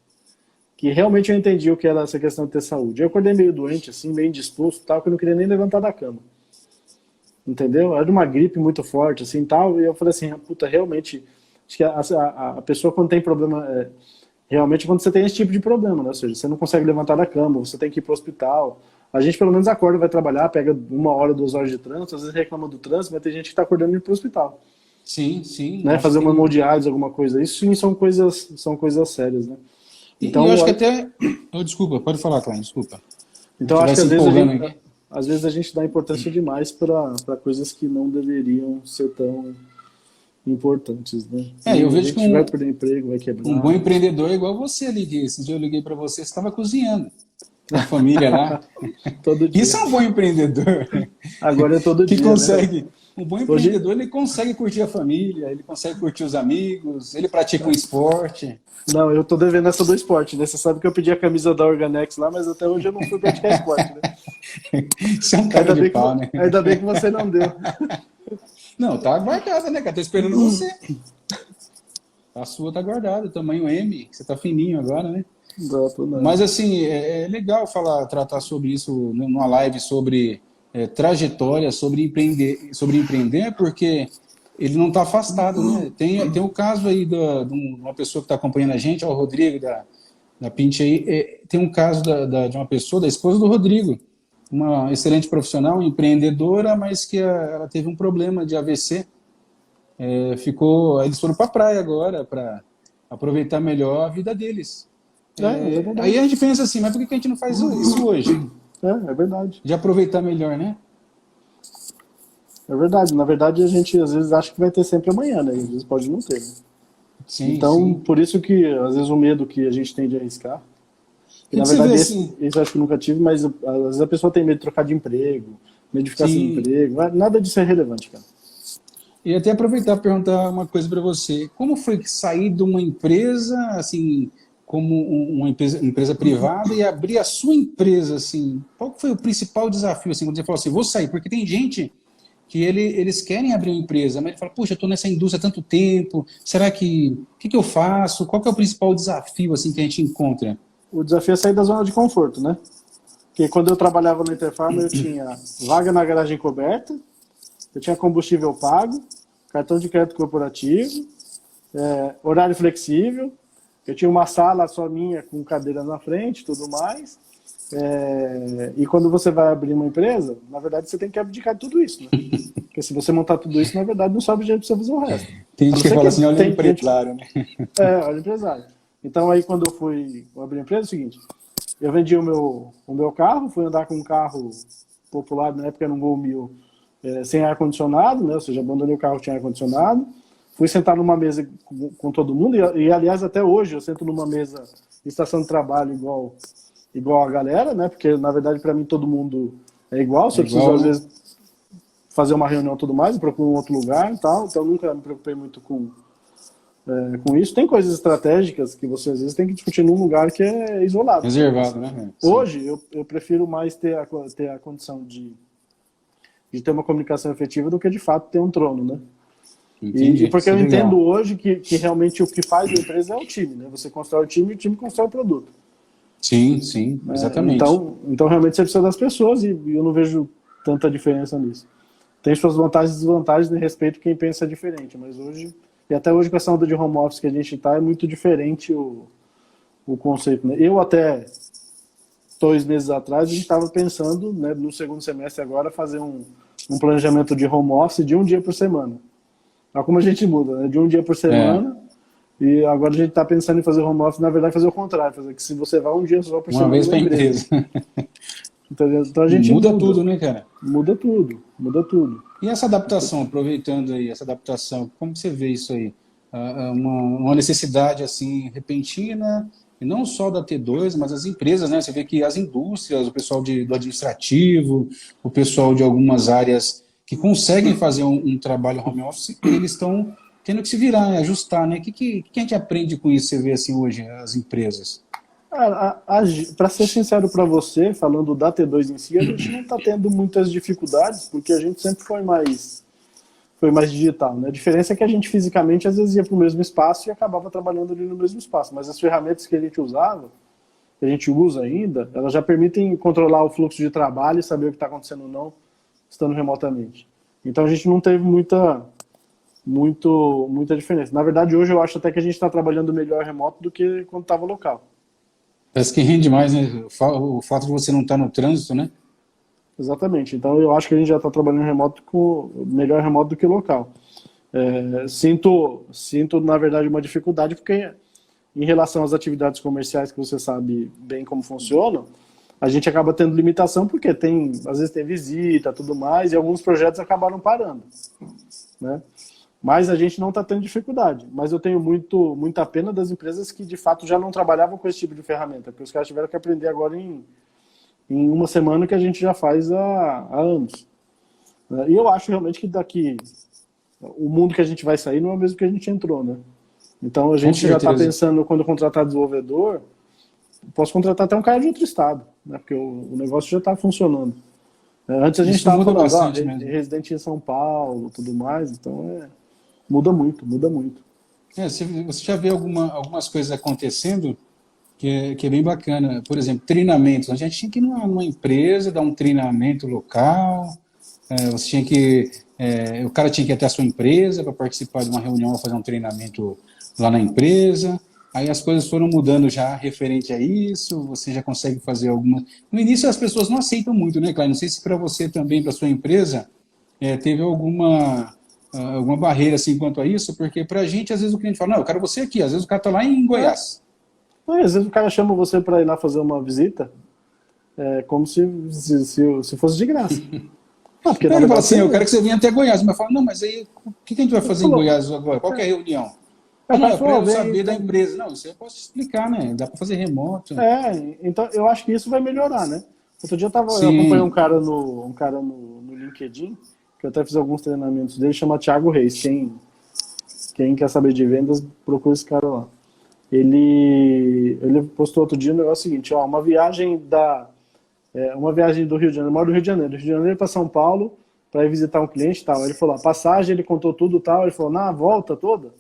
que realmente eu entendi o que era essa questão de ter saúde. Eu acordei meio doente, assim, meio indisposto, tal, que eu não queria nem levantar da cama. Entendeu? Era uma gripe muito forte, assim, tal, e eu falei assim, puta, realmente, acho que a pessoa quando tem problema, realmente quando você tem esse tipo de problema, né? Ou seja, você não consegue levantar da cama, você tem que ir para o hospital. A gente pelo menos acorda, vai trabalhar, pega 1 hora, 2 horas de trânsito, às vezes reclama do trânsito, mas tem gente que está acordando e indo para o hospital. Sim, sim. Né? Fazer uma hemodiálise, alguma coisa. Isso sim são coisas sérias, né? Então, eu acho que até... desculpa, pode falar, Klein, desculpa. Então, acho que às vezes a gente dá importância demais para coisas que não deveriam ser tão importantes, né? Eu vejo que vai perder emprego, vai quebrar. Um bom empreendedor é igual você ali, que esse dia eu liguei para você estava cozinhando. A família lá. Todo dia. Isso é um bom empreendedor. Agora é todo dia, consegue, né? Um bom empreendedor, ele consegue curtir a família, ele consegue curtir os amigos, ele pratica um esporte. Não, eu tô devendo essa do esporte, né? Você sabe que eu pedi a camisa da Organex lá, mas até hoje eu não fui praticar esporte, né? Isso é um cara de pau, né? Ainda bem que você não deu. Não, tá guardada, né, cara? Tô esperando você. A sua tá guardada, tamanho M, você tá fininho agora, né? Não. Mas assim, é legal tratar sobre isso numa live sobre trajetória, sobre empreender, porque ele não está afastado, né? Tem o caso aí de uma pessoa que está acompanhando a gente, o Rodrigo da Pint aí, tem um caso de uma pessoa, da esposa do Rodrigo, uma excelente profissional, empreendedora, mas que ela teve um problema de AVC. Eles foram para a praia agora para aproveitar melhor a vida deles. Aí a gente pensa assim, mas por que a gente não faz isso hoje? É verdade. De aproveitar melhor, né? É verdade. Na verdade, a gente às vezes acha que vai ter sempre amanhã, né? Às vezes pode não ter, né? Sim, então, sim. Por isso que, às vezes, o medo que a gente tem de arriscar. Que, na verdade, esse eu acho que nunca tive, mas às vezes a pessoa tem medo de trocar de emprego, medo de ficar sem emprego. Nada disso é relevante, cara. E até aproveitar e perguntar uma coisa para você. Como foi que sair de uma empresa, assim, como uma empresa privada, e abrir a sua empresa, assim? Qual foi o principal desafio, assim, quando você falou assim, vou sair? Porque tem gente que eles querem abrir uma empresa, mas ele fala, puxa, eu estou nessa indústria há tanto tempo, será que... O que eu faço? Qual que é o principal desafio, assim, que a gente encontra? O desafio é sair da zona de conforto, né? Porque quando eu trabalhava na Interfarma, eu tinha vaga na garagem coberta, eu tinha combustível pago, cartão de crédito corporativo, horário flexível, eu tinha uma sala só minha com cadeira na frente, tudo mais. E quando você vai abrir uma empresa, na verdade você tem que abdicar de tudo isso, né? Porque se você montar tudo isso, na verdade não sobe dinheiro para você fazer o resto. Tem gente que fala assim, olha o empresário, né? Olha o empresário. Então aí quando eu fui abrir a empresa, é o seguinte, eu vendi o meu carro, fui andar com um carro popular, na época era um Gol 1000, sem ar-condicionado, né? Ou seja, abandonei o carro que tinha ar-condicionado, fui sentar numa mesa com todo mundo, e aliás até hoje eu sento numa mesa de estação de trabalho igual a galera, né? Porque na verdade para mim todo mundo é igual, se eu preciso às vezes fazer uma reunião e tudo mais, eu procuro um outro lugar e tal, então eu nunca me preocupei muito com isso. Tem coisas estratégicas que você às vezes tem que discutir num lugar que é isolado. Reservado, né? Hoje eu prefiro mais ter a condição de ter uma comunicação efetiva do que de fato ter um trono, né? Entendi, e porque eu entendo hoje que realmente o que faz a empresa é o time, né? Você constrói o time e o time constrói o produto. Sim, exatamente. Então realmente você precisa das pessoas e eu não vejo tanta diferença nisso. Tem suas vantagens e desvantagens, de respeito quem pensa diferente, mas hoje, e até hoje com essa onda de home office que a gente está, é muito diferente o conceito, né? Eu até 2 meses atrás, a gente estava pensando, né, no segundo semestre agora, fazer um planejamento de home office de 1 dia por semana. Olha como a gente muda, né? De 1 dia por semana, e agora a gente está pensando em fazer home office, na verdade, fazer o contrário, fazer que se você vai 1 dia só por semana... Uma vez para a empresa. Entendeu? Então a gente muda tudo, né, cara? Muda tudo. E essa adaptação, aproveitando aí, essa adaptação, como você vê isso aí? Uma necessidade, assim, repentina, e não só da T2, mas as empresas, né? Você vê que as indústrias, o pessoal do administrativo, o pessoal de algumas áreas que conseguem fazer um trabalho home office, eles estão tendo que se virar, ajustar, né? O que a gente aprende com isso, você vê assim hoje, as empresas? Para ser sincero para você, falando da T2 em si, a gente não está tendo muitas dificuldades, porque a gente sempre foi mais digital, né? A diferença é que a gente fisicamente às vezes ia para o mesmo espaço e acabava trabalhando ali no mesmo espaço, mas as ferramentas que a gente usava, que a gente usa ainda, elas já permitem controlar o fluxo de trabalho e saber o que está acontecendo ou não, estando remotamente. Então a gente não teve muita diferença. Na verdade, hoje eu acho até que a gente está trabalhando melhor remoto do que quando estava local. Parece que rende mais, né? O fato de você não estar no trânsito, né? Exatamente. Então eu acho que a gente já está trabalhando melhor remoto do que local. Sinto, na verdade, uma dificuldade, porque em relação às atividades comerciais, que você sabe bem como funcionam, a gente acaba tendo limitação, porque às vezes tem visita, tudo mais, e alguns projetos acabaram parando, né? Mas a gente não está tendo dificuldade. Mas eu tenho muita pena das empresas que, de fato, já não trabalhavam com esse tipo de ferramenta, porque os caras tiveram que aprender agora em 1 semana, que a gente já faz há anos. E eu acho realmente que o mundo que a gente vai sair não é o mesmo que a gente entrou, né? Então a gente já está pensando, quando contratar desenvolvedor, posso contratar até um cara de outro estado, né? Porque o negócio já está funcionando. Antes a gente estava falando, residente em São Paulo, tudo mais, então muda muito. Você já vê algumas coisas acontecendo que é bem bacana. Por exemplo, treinamentos. A gente tinha que ir numa empresa, dar um treinamento local, você tinha que... o cara tinha que ir até a sua empresa para participar de uma reunião ou fazer um treinamento lá na empresa. Aí as coisas foram mudando já referente a isso, você já consegue fazer algumas... No início as pessoas não aceitam muito, né, Cláudio? Não sei se para você também, para sua empresa, teve alguma barreira assim quanto a isso, porque para a gente, às vezes o cliente fala, não, eu quero você aqui, às vezes o cara está lá em Goiás. Às vezes o cara chama você para ir lá fazer uma visita, como se fosse de graça. Porque ele fala assim, eu quero que você venha até Goiás, mas fala, não, mas aí o que a gente vai fazer em Goiás agora? Qual que é a reunião? Não, é para eu saber da empresa. Não, isso eu posso explicar, né? Dá para fazer remoto. Então eu acho que isso vai melhorar, né? Outro dia eu acompanhei um cara no LinkedIn, que eu até fiz alguns treinamentos dele, chama Thiago Reis. Quem quer saber de vendas, procura esse cara lá. Ele postou outro dia o negócio seguinte, uma viagem do Rio de Janeiro, eu moro no Rio de Janeiro para São Paulo, para ir visitar um cliente e tal. Ele falou, a passagem, ele contou tudo e tal, ele falou, na volta toda,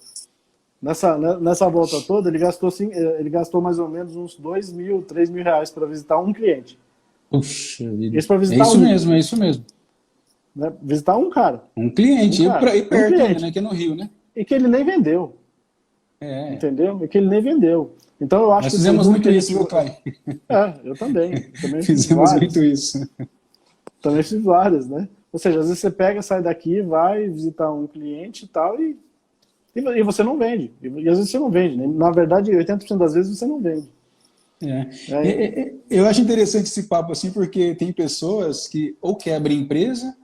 nessa volta toda, ele gastou mais ou menos uns 2 mil, 3 mil reais para visitar um cliente. Puxa vida. Isso para visitar é isso mesmo. Né? Visitar um cara. Um cliente, e perto, né? Que é no Rio, né? E que ele nem vendeu. Entendeu? E que ele nem vendeu. Então eu acho Nós fizemos muito isso, viu, Clay? Eu também Fizemos muito isso. Também fiz várias, né? Ou seja, às vezes você pega, sai daqui, vai visitar um cliente e tal, e você não vende. E às vezes você não vende, né? Na verdade, 80% das vezes você não vende. Eu acho interessante esse papo assim, porque tem pessoas que ou quebram empresa,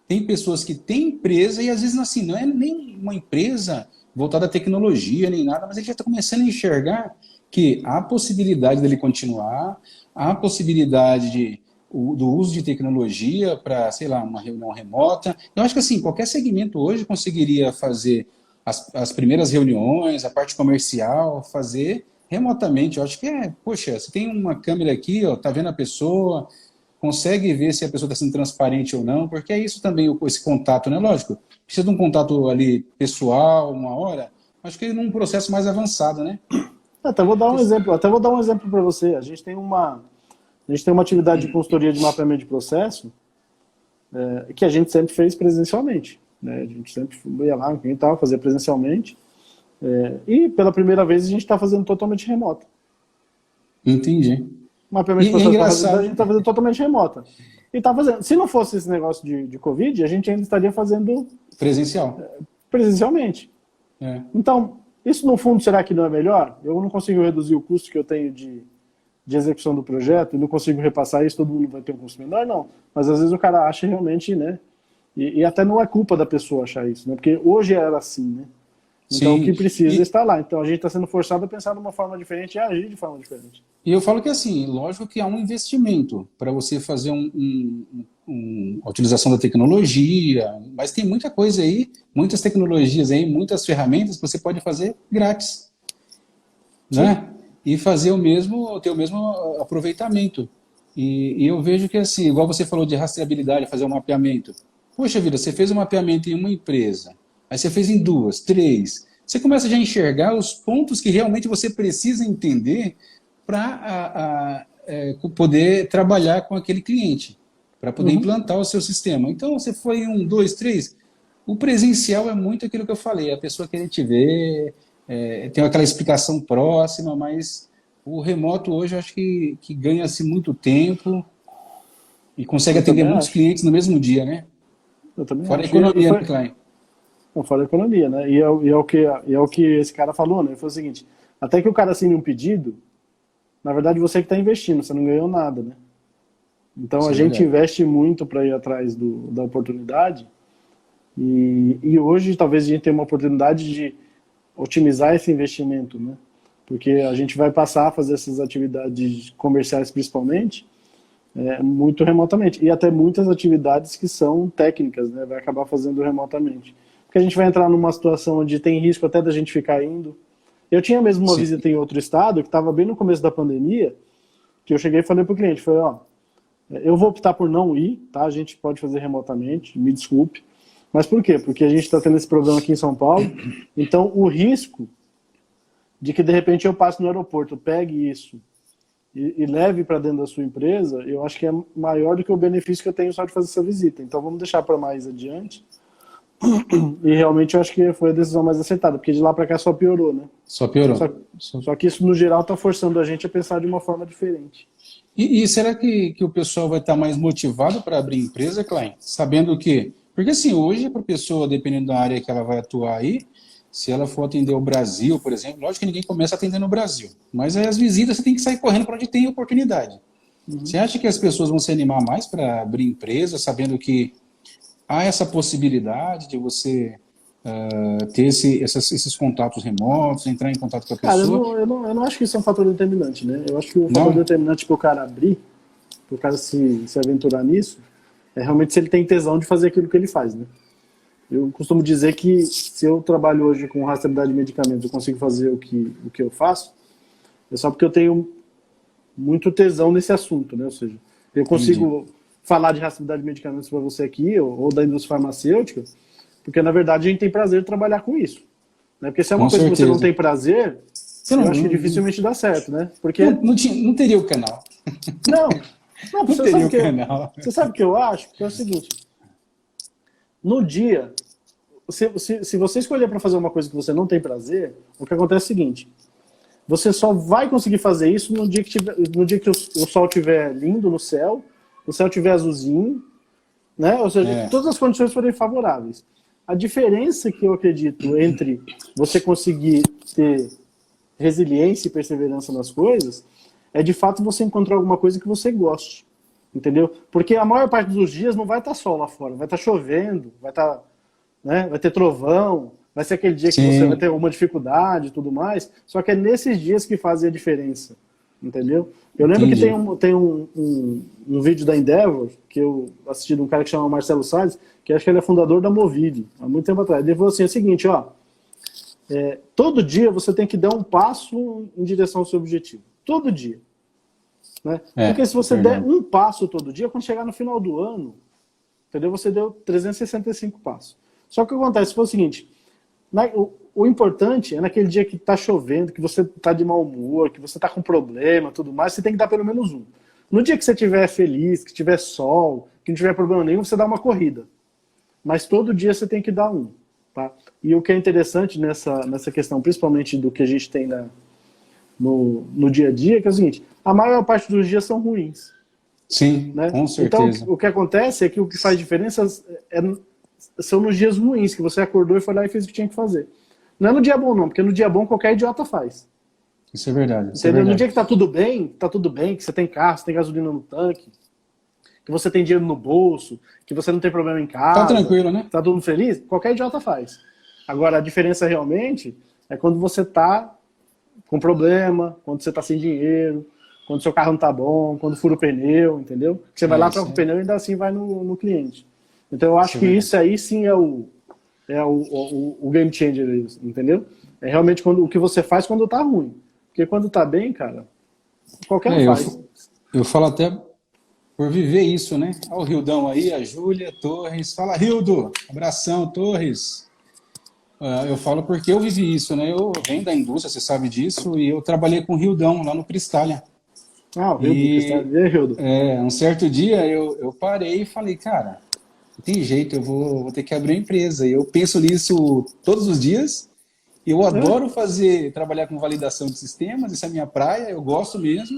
tem pessoas que têm empresa e às vezes assim, não é nem uma empresa voltada à tecnologia nem nada, mas ele já está começando a enxergar que há possibilidade dele continuar, há possibilidade do uso de tecnologia para, sei lá, uma reunião remota. Eu acho que assim, qualquer segmento hoje conseguiria fazer as primeiras reuniões, a parte comercial, fazer remotamente. Eu acho que poxa, você tem uma câmera aqui, ó, tá vendo a pessoa, consegue ver se a pessoa está sendo transparente ou não, porque é isso também, esse contato, né? Lógico, precisa de um contato ali pessoal, uma hora, acho que num processo mais avançado, né? Até vou dar um exemplo para você. A gente tem uma atividade de consultoria de mapeamento de processo que a gente sempre fez presencialmente, né? A gente sempre ia lá, quem tal, fazia presencialmente, e pela primeira vez a gente está fazendo totalmente remota. Entendi. Mapeamento de processo a gente está fazendo totalmente remota. E tá fazendo. Se não fosse esse negócio de Covid, a gente ainda estaria fazendo presencialmente. Então, isso no fundo, será que não é melhor? Eu não consigo reduzir o custo que eu tenho de execução do projeto, e não consigo repassar isso, todo mundo vai ter um custo menor, não. Mas às vezes o cara acha realmente, né? E até não é culpa da pessoa achar isso, né? Porque hoje era assim, né? Então o que precisa está lá. Então a gente está sendo forçado a pensar de uma forma diferente e agir de forma diferente. E eu falo que assim, lógico que há um investimento para você fazer a utilização da tecnologia, mas tem muita coisa aí, muitas tecnologias aí, muitas ferramentas que você pode fazer grátis, né? E fazer ter o mesmo aproveitamento. E eu vejo que assim, igual você falou de rastreabilidade, fazer um mapeamento. Poxa vida, você fez um mapeamento em uma empresa, aí você fez em 2, 3, você começa já a enxergar os pontos que realmente você precisa entender para poder trabalhar com aquele cliente, para poder implantar o seu sistema. Então, você foi em 1, 2, 3, o presencial é muito aquilo que eu falei, a pessoa querer te ver, tem aquela explicação próxima, mas o remoto hoje eu acho que ganha-se muito tempo e consegue atender muitos clientes no mesmo dia, né? Eu também Fora a economia, né, Klein? Fora a economia, né? E é o que esse cara falou, né? Ele falou o seguinte, até que o cara assine um pedido, na verdade você que está investindo, você não ganhou nada, né? Então a gente investe muito para ir atrás da oportunidade e hoje talvez a gente tenha uma oportunidade de otimizar esse investimento, né? Porque a gente vai passar a fazer essas atividades comerciais principalmente muito remotamente. E até muitas atividades que são técnicas, né? Vai acabar fazendo remotamente. Porque a gente vai entrar numa situação onde tem risco até da gente ficar indo. Eu tinha mesmo uma visita em outro estado, que estava bem no começo da pandemia, que eu cheguei e falei para o cliente, falei, ó, eu vou optar por não ir, tá? A gente pode fazer remotamente, me desculpe. Mas por quê? Porque a gente está tendo esse problema aqui em São Paulo, então o risco de que de repente eu passe no aeroporto, pegue isso e leve para dentro da sua empresa, eu acho que é maior do que o benefício que eu tenho só de fazer essa visita. Então vamos deixar para mais adiante. E realmente eu acho que foi a decisão mais acertada, porque de lá para cá só piorou, né? Só piorou. Só que isso no geral está forçando a gente a pensar de uma forma diferente. E será que o pessoal vai estar mais motivado para abrir empresa, Klein? Sabendo que... Porque assim, hoje para a pessoa, dependendo da área que ela vai atuar aí, se ela for atender o Brasil, por exemplo, lógico que ninguém começa atendendo o Brasil, mas aí as visitas você tem que sair correndo para onde tem oportunidade. Você acha que as pessoas vão se animar mais para abrir empresa, sabendo que há essa possibilidade de você ter esses contatos remotos, entrar em contato com a pessoa? Cara, eu não acho que isso é um fator determinante, né? Eu acho que o fator determinante para o cara abrir, para o cara se aventurar nisso, é realmente se ele tem tesão de fazer aquilo que ele faz, né? Eu costumo dizer que se eu trabalho hoje com rastreabilidade de medicamentos, eu consigo fazer o que eu faço, é só porque eu tenho muito tesão nesse assunto, né? Ou seja, eu consigo falar de rastreabilidade de medicamentos para você aqui, ou da indústria farmacêutica, porque na verdade a gente tem prazer de trabalhar com isso. Né? Porque se é uma coisa que você não tem prazer, eu acho que dificilmente dá certo, né? Porque... Não teria o canal. Não, você sabe o que eu acho? Que é o seguinte, no dia, se você escolher para fazer uma coisa que você não tem prazer, o que acontece é o seguinte, você só vai conseguir fazer isso no dia que o sol estiver lindo no céu, o céu estiver azulzinho, né? Ou seja, todas as condições forem favoráveis. A diferença que eu acredito entre você conseguir ter resiliência e perseverança nas coisas é, de fato, você encontrar alguma coisa que você goste. Entendeu? Porque a maior parte dos dias não vai estar sol lá fora, vai estar chovendo, vai estar, né, vai ter trovão, vai ser aquele dia que você vai ter alguma dificuldade e tudo mais, só que é nesses dias que fazem a diferença. Entendeu? Eu lembro que tem um vídeo da Endeavor, que eu assisti de um cara que chama Marcelo Salles, que acho que ele é fundador da Movile, há muito tempo atrás. Ele falou assim, é o seguinte, ó, todo dia você tem que dar um passo em direção ao seu objetivo. Todo dia. Né? Porque se você der um passo todo dia, quando chegar no final do ano, entendeu? Você deu 365 passos. Só que o que acontece foi o seguinte, o importante é naquele dia que está chovendo, que você está de mau humor, que você está com problema, tudo mais, você tem que dar pelo menos um. No dia que você estiver feliz, que tiver sol, que não tiver problema nenhum, você dá uma corrida. Mas todo dia você tem que dar um. Tá? E o que é interessante nessa questão, principalmente do que a gente tem no dia a dia, que é o seguinte, a maior parte dos dias são ruins. Sim, né? Com certeza. Então, o que acontece é que o que faz diferença são nos dias ruins, que você acordou e foi lá e fez o que tinha que fazer. Não é no dia bom, não, porque no dia bom qualquer idiota faz. Isso é verdade. Isso é verdade. No dia que tá tudo bem, que você tem carro, você tem gasolina no tanque, que você tem dinheiro no bolso, que você não tem problema em casa. Tá tranquilo, né? Tá todo mundo feliz, qualquer idiota faz. Agora, a diferença realmente é quando você tá com problema, quando você tá sem dinheiro, quando seu carro não tá bom, quando fura o pneu, entendeu? Você vai lá, troca o pneu e ainda assim vai no cliente. Então eu acho que isso aí sim é o game changer, entendeu? É realmente o que você faz quando tá ruim. Porque quando tá bem, cara, qualquer um faz. Eu falo até por viver isso, né? Olha o Rildão aí, a Júlia Torres. Fala, Rildo! Abração, Torres! Eu falo porque eu vivi isso, né? Eu venho da indústria, você sabe disso, e eu trabalhei com o Rildão lá no Cristália. Ah, o Rildo. Um certo dia eu parei e falei, cara, não tem jeito, eu vou ter que abrir uma empresa. E eu penso nisso todos os dias. Eu adoro trabalhar com validação de sistemas, isso é a minha praia, eu gosto mesmo.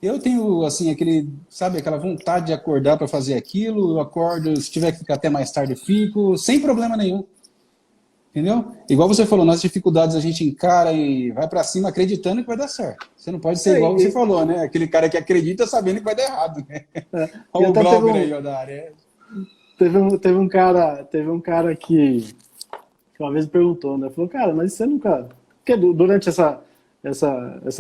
Eu tenho, assim, aquela vontade de acordar para fazer aquilo, eu acordo, se tiver que ficar até mais tarde, eu fico, sem problema nenhum. Entendeu? Igual você falou, nas dificuldades a gente encara e vai para cima acreditando que vai dar certo. Você não pode ser igual você falou, né? Aquele cara que acredita sabendo que vai dar errado, né? Olha o Glauber aí, ó, da área. Teve um cara que uma vez me perguntou, né? Falou, cara, mas você nunca... Porque durante essa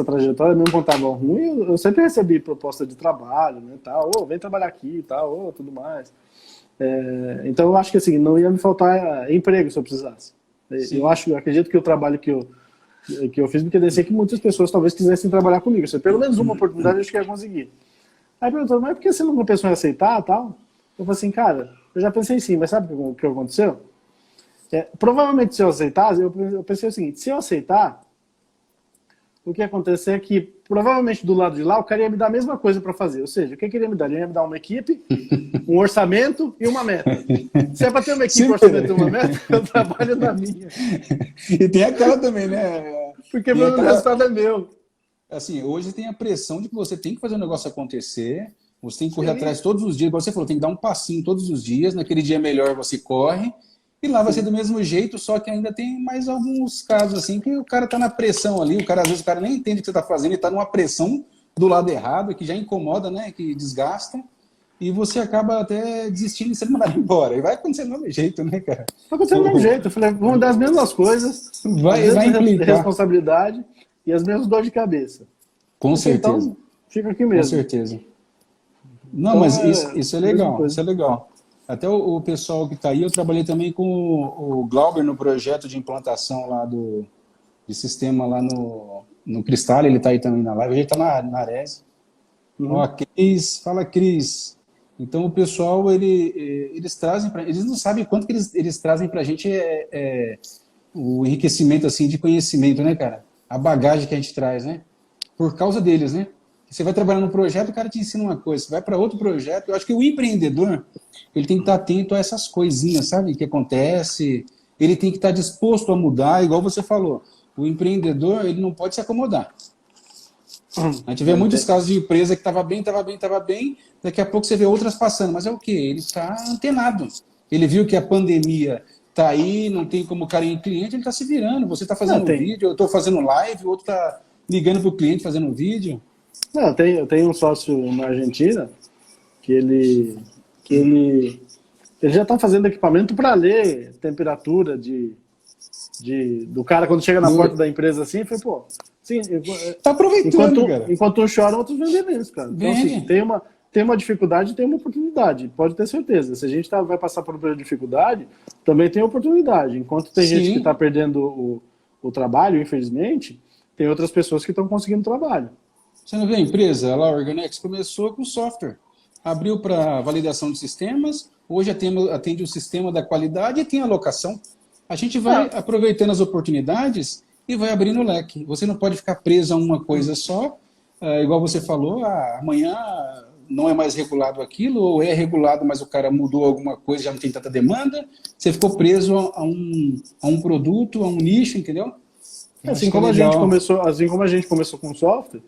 trajetória, mesmo quando estava ruim, eu sempre recebi proposta de trabalho, né? Tal, vem trabalhar aqui, tal, tudo mais. Então eu acho que assim, não ia me faltar emprego se eu precisasse. Eu acredito que o trabalho que eu fiz me credencia que muitas pessoas talvez quisessem trabalhar comigo. Se pelo menos uma oportunidade eu acho que ia conseguir. Aí perguntou, mas por que você não pensou em aceitar tal? Eu falei assim, cara, eu já pensei sim, mas sabe o que aconteceu? Provavelmente se eu aceitasse, eu pensei o seguinte, se eu aceitar, o que ia acontecer é que provavelmente do lado de lá o cara ia me dar a mesma coisa para fazer. Ou seja, o que ele ia me dar? Ele ia me dar uma equipe, um orçamento e uma meta. Se é para ter uma equipe, um orçamento e uma meta, eu trabalho na minha. E tem aquela também, né? Porque o resultado é meu. Assim, hoje tem a pressão de que você tem que fazer o negócio acontecer, você tem que correr atrás todos os dias, igual você falou, tem que dar um passinho todos os dias, naquele dia melhor você corre, e lá vai ser do mesmo jeito, só que ainda tem mais alguns casos assim, que o cara tá na pressão ali, às vezes o cara nem entende o que você tá fazendo, ele tá numa pressão do lado errado, que já incomoda, né, que desgasta, e você acaba até desistindo de ser mandado embora, e vai acontecer do mesmo jeito, né, cara? Vai acontecer do mesmo jeito, eu falei, vamos dar as mesmas coisas, vai implicar. Responsabilidade e as mesmas dores de cabeça. Com certeza. Então, fica aqui mesmo. Com certeza. Não, então, mas isso é legal, isso é legal. Até o pessoal que está aí, eu trabalhei também com o Glauber no projeto de implantação lá de sistema lá no Cristal, ele está aí também na live, ele está na Ares. Ó, Cris, fala Cris. Então o pessoal, eles trazem para eles não sabem quanto que eles trazem para a gente o enriquecimento assim, de conhecimento, né, cara? A bagagem que a gente traz, né? Por causa deles, né? Você vai trabalhar num projeto, o cara te ensina uma coisa. Você vai para outro projeto. Eu acho que o empreendedor, ele tem que estar atento a essas coisinhas, sabe? Que acontece. Ele tem que estar disposto a mudar, igual você falou. o empreendedor ele não pode se acomodar. A gente vê muitos casos de empresa que estava bem, daqui a pouco você vê outras passando, mas é o quê? Ele está antenado. Ele viu que a pandemia está aí, não tem como cair em cliente, ele está se virando. Você está fazendo vídeo, eu estou fazendo live, o outro está ligando para o cliente fazendo vídeo. Não, eu tenho um sócio na Argentina que ele já está fazendo equipamento para ler temperatura do cara quando chega na porta da empresa assim, foi, pô, sim, tá aproveitando, cara. Enquanto um chora, outros vendem menos, cara. Então, assim, tem uma dificuldade e tem uma oportunidade, pode ter certeza. Se a gente vai passar por uma dificuldade, também tem oportunidade. Enquanto tem gente que está perdendo o trabalho, infelizmente, tem outras pessoas que estão conseguindo trabalho. Você não vê a empresa, lá, a Organex, começou com software. Abriu para validação de sistemas, hoje atende o sistema da qualidade e tem a locação. A gente vai aproveitando as oportunidades e vai abrindo o leque. Você não pode ficar preso a uma coisa só, igual você falou, amanhã não é mais regulado aquilo, ou é regulado, mas o cara mudou alguma coisa, já não tem tanta demanda, você ficou preso a um produto, a um nicho, entendeu? Assim como a gente começou com software,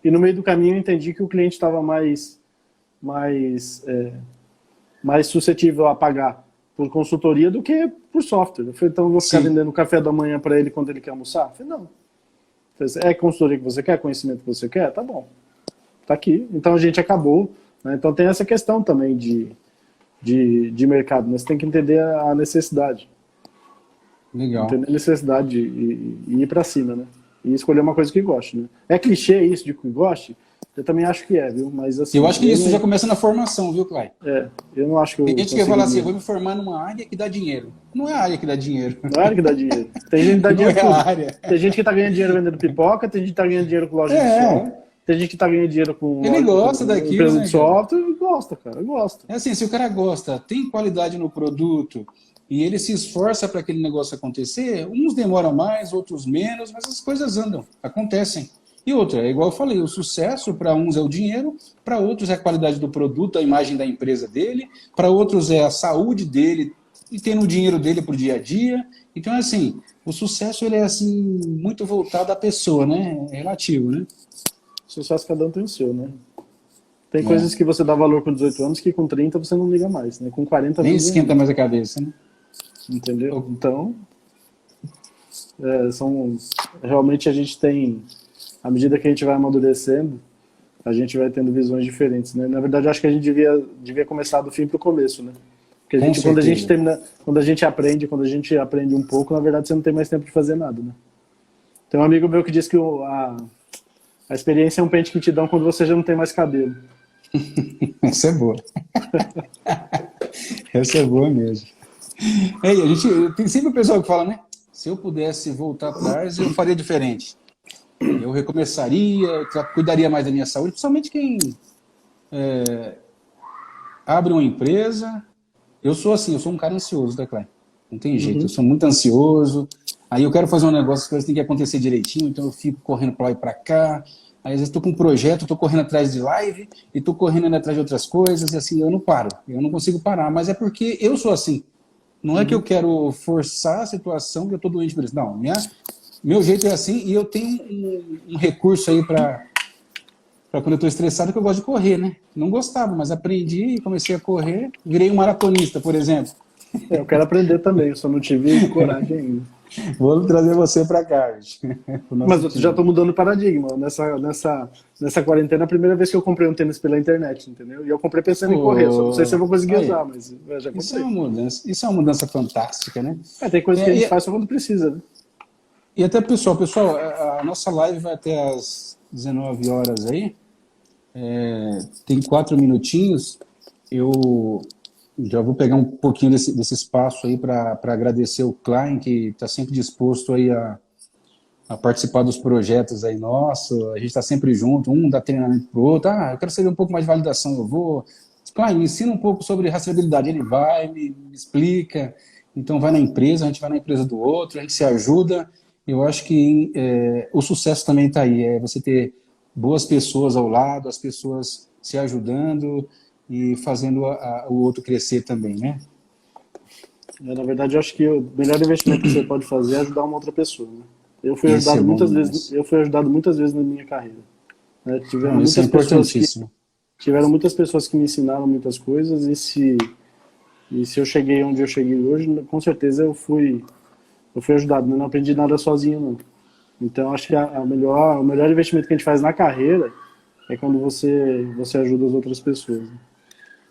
e no meio do caminho eu entendi que o cliente estava mais suscetível a pagar por consultoria do que por software. Eu falei, então eu vou ficar vendendo café da manhã para ele quando ele quer almoçar? Eu falei, não. É consultoria que você quer? Conhecimento que você quer? Tá bom. Tá aqui. Então a gente acabou. Né? Então tem essa questão também de mercado. Né? Você tem que entender a necessidade. Legal. Entender a necessidade e ir para cima, né? E escolher uma coisa que goste, né? É clichê isso de que goste? Eu também acho que viu? Mas assim... Eu acho que isso já começa na formação, viu, Clay? Eu não acho que eu tem gente que vai falar assim, eu vou me formar numa área que dá dinheiro. Não é a área que dá dinheiro. Não é a área que dá dinheiro. Tem gente que dá dinheiro Tem gente que tá ganhando dinheiro vendendo pipoca, tem gente que tá ganhando dinheiro com loja de som, tem gente que tá ganhando dinheiro com ele gosta daquilo, empresa de software, e gosta, cara, gosta. É assim, se o cara gosta, tem qualidade no produto e ele se esforça para aquele negócio acontecer, uns demoram mais, outros menos, mas as coisas andam, acontecem. E outra, é igual eu falei, o sucesso para uns é o dinheiro, para outros é a qualidade do produto, a imagem da empresa dele, para outros é a saúde dele e tendo o dinheiro dele para o dia a dia. Então, assim, o sucesso ele é assim, muito voltado à pessoa, né? É relativo, né? O sucesso cada um tem o seu, né? Tem coisas que você dá valor com 18 anos que com 30 você não liga mais, né? Com 40 nem esquenta mais a cabeça, né? Entendeu? Então, realmente a gente tem... À medida que a gente vai amadurecendo, a gente vai tendo visões diferentes, né? Na verdade, eu acho que a gente devia começar do fim para o começo, né? Porque quando a gente aprende um pouco, na verdade, você não tem mais tempo de fazer nada, né? Tem um amigo meu que diz que a experiência é um pente que te dão quando você já não tem mais cabelo. Essa é boa. Essa é boa mesmo. Tem sempre o pessoal que fala, né? Se eu pudesse voltar atrás, eu faria diferente. Eu recomeçaria, cuidaria mais da minha saúde, principalmente quem abre uma empresa. Eu sou assim, eu sou um cara ansioso, tá, Clay? Não tem jeito, eu sou muito ansioso. Aí eu quero fazer um negócio, as coisas têm que acontecer direitinho, então eu fico correndo para lá e para cá. Aí às vezes estou com um projeto, estou correndo atrás de live e estou correndo atrás de outras coisas, e assim, eu não paro, eu não consigo parar, mas é porque eu sou assim. Não é que eu quero forçar a situação, que eu estou doente por isso. Não, meu jeito é assim, e eu tenho um recurso aí para quando eu estou estressado, que eu gosto de correr, né? Não gostava, mas aprendi e comecei a correr, virei um maratonista, por exemplo. Eu quero aprender também, eu só não tive coragem ainda. Vou trazer você para cá. Mas eu já estou mudando o paradigma. Nessa quarentena, a primeira vez que eu comprei um tênis pela internet, entendeu? E eu comprei pensando em correr, só não sei se eu vou conseguir usar, mas eu já comprei. Isso é uma mudança fantástica, né? Tem coisas que a gente faz só quando precisa, né? E até, pessoal, a nossa live vai até às 19 horas aí. Tem 4 minutinhos. Eu já vou pegar um pouquinho desse espaço aí para agradecer o Klein, que está sempre disposto aí a participar dos projetos aí nossos. A gente está sempre junto, um dá treinamento para o outro. Eu quero saber um pouco mais de validação, eu vou. Klein, me ensina um pouco sobre rastreabilidade. Ele vai, me explica. Então vai na empresa, a gente vai na empresa do outro, a gente se ajuda. Eu acho que o sucesso também está aí, você ter boas pessoas ao lado, as pessoas se ajudando e fazendo o outro crescer também, né? Na verdade, eu acho que o melhor investimento que você pode fazer é ajudar uma outra pessoa, né? Eu fui ajudado muitas vezes na minha carreira. Né? Isso é importantíssimo. Tiveram muitas pessoas que me ensinaram muitas coisas, e se eu cheguei onde eu cheguei hoje, com certeza eu fui ajudado, né? Não aprendi nada sozinho, não. Então, acho que o melhor investimento que a gente faz na carreira é quando você ajuda as outras pessoas. Né?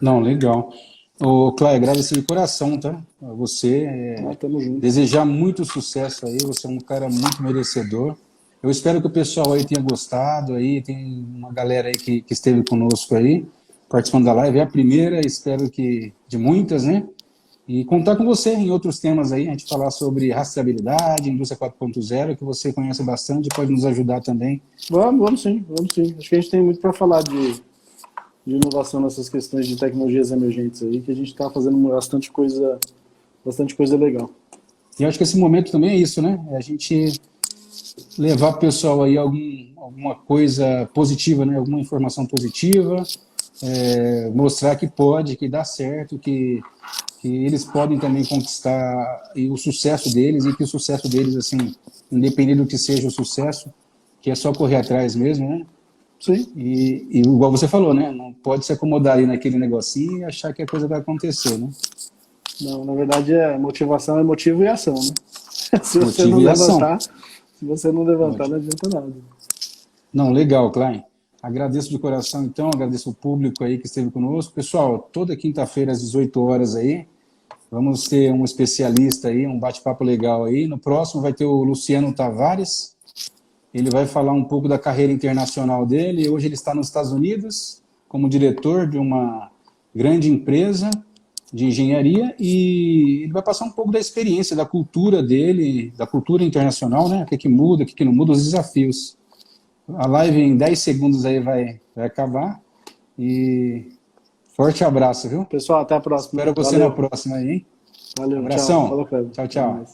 Não, legal. Ô, Cláudio, agradecer de coração, tá? A você, tamo junto. desejar muito sucesso aí, você é um cara muito merecedor. Eu espero que o pessoal aí tenha gostado, aí tem uma galera aí que esteve conosco aí, participando da live, é a primeira, espero que de muitas, né? E contar com você em outros temas aí, a gente falar sobre rastreabilidade, indústria 4.0, que você conhece bastante e pode nos ajudar também. Vamos sim. Acho que a gente tem muito para falar de inovação nessas questões de tecnologias emergentes aí, que a gente está fazendo bastante coisa legal. E acho que esse momento também é isso, né? É a gente levar para o pessoal aí alguma coisa positiva, né? Alguma informação positiva, mostrar que pode, que dá certo, que eles podem também conquistar o sucesso deles, e que o sucesso deles, assim, independente do que seja o sucesso, que é só correr atrás mesmo, né? Sim. E igual você falou, né? Não pode se acomodar ali naquele negocinho e achar que a coisa vai acontecer, né? Não, na verdade, motivação é motivo e ação, né? Se você não levantar, não adianta nada. Não, legal, Klein. Agradeço de coração, então, agradeço o público aí que esteve conosco. Pessoal, toda quinta-feira às 18 horas aí, vamos ter um especialista aí, um bate-papo legal aí. No próximo vai ter o Luciano Tavares. Ele vai falar um pouco da carreira internacional dele. Hoje ele está nos Estados Unidos como diretor de uma grande empresa de engenharia, e ele vai passar um pouco da experiência, da cultura dele, da cultura internacional, né? O que muda, o que não muda, os desafios. A live em 10 segundos aí vai acabar. E forte abraço, viu? Pessoal, até a próxima. Espero você na próxima aí, hein? Valeu, abração. Tchau. Tchau.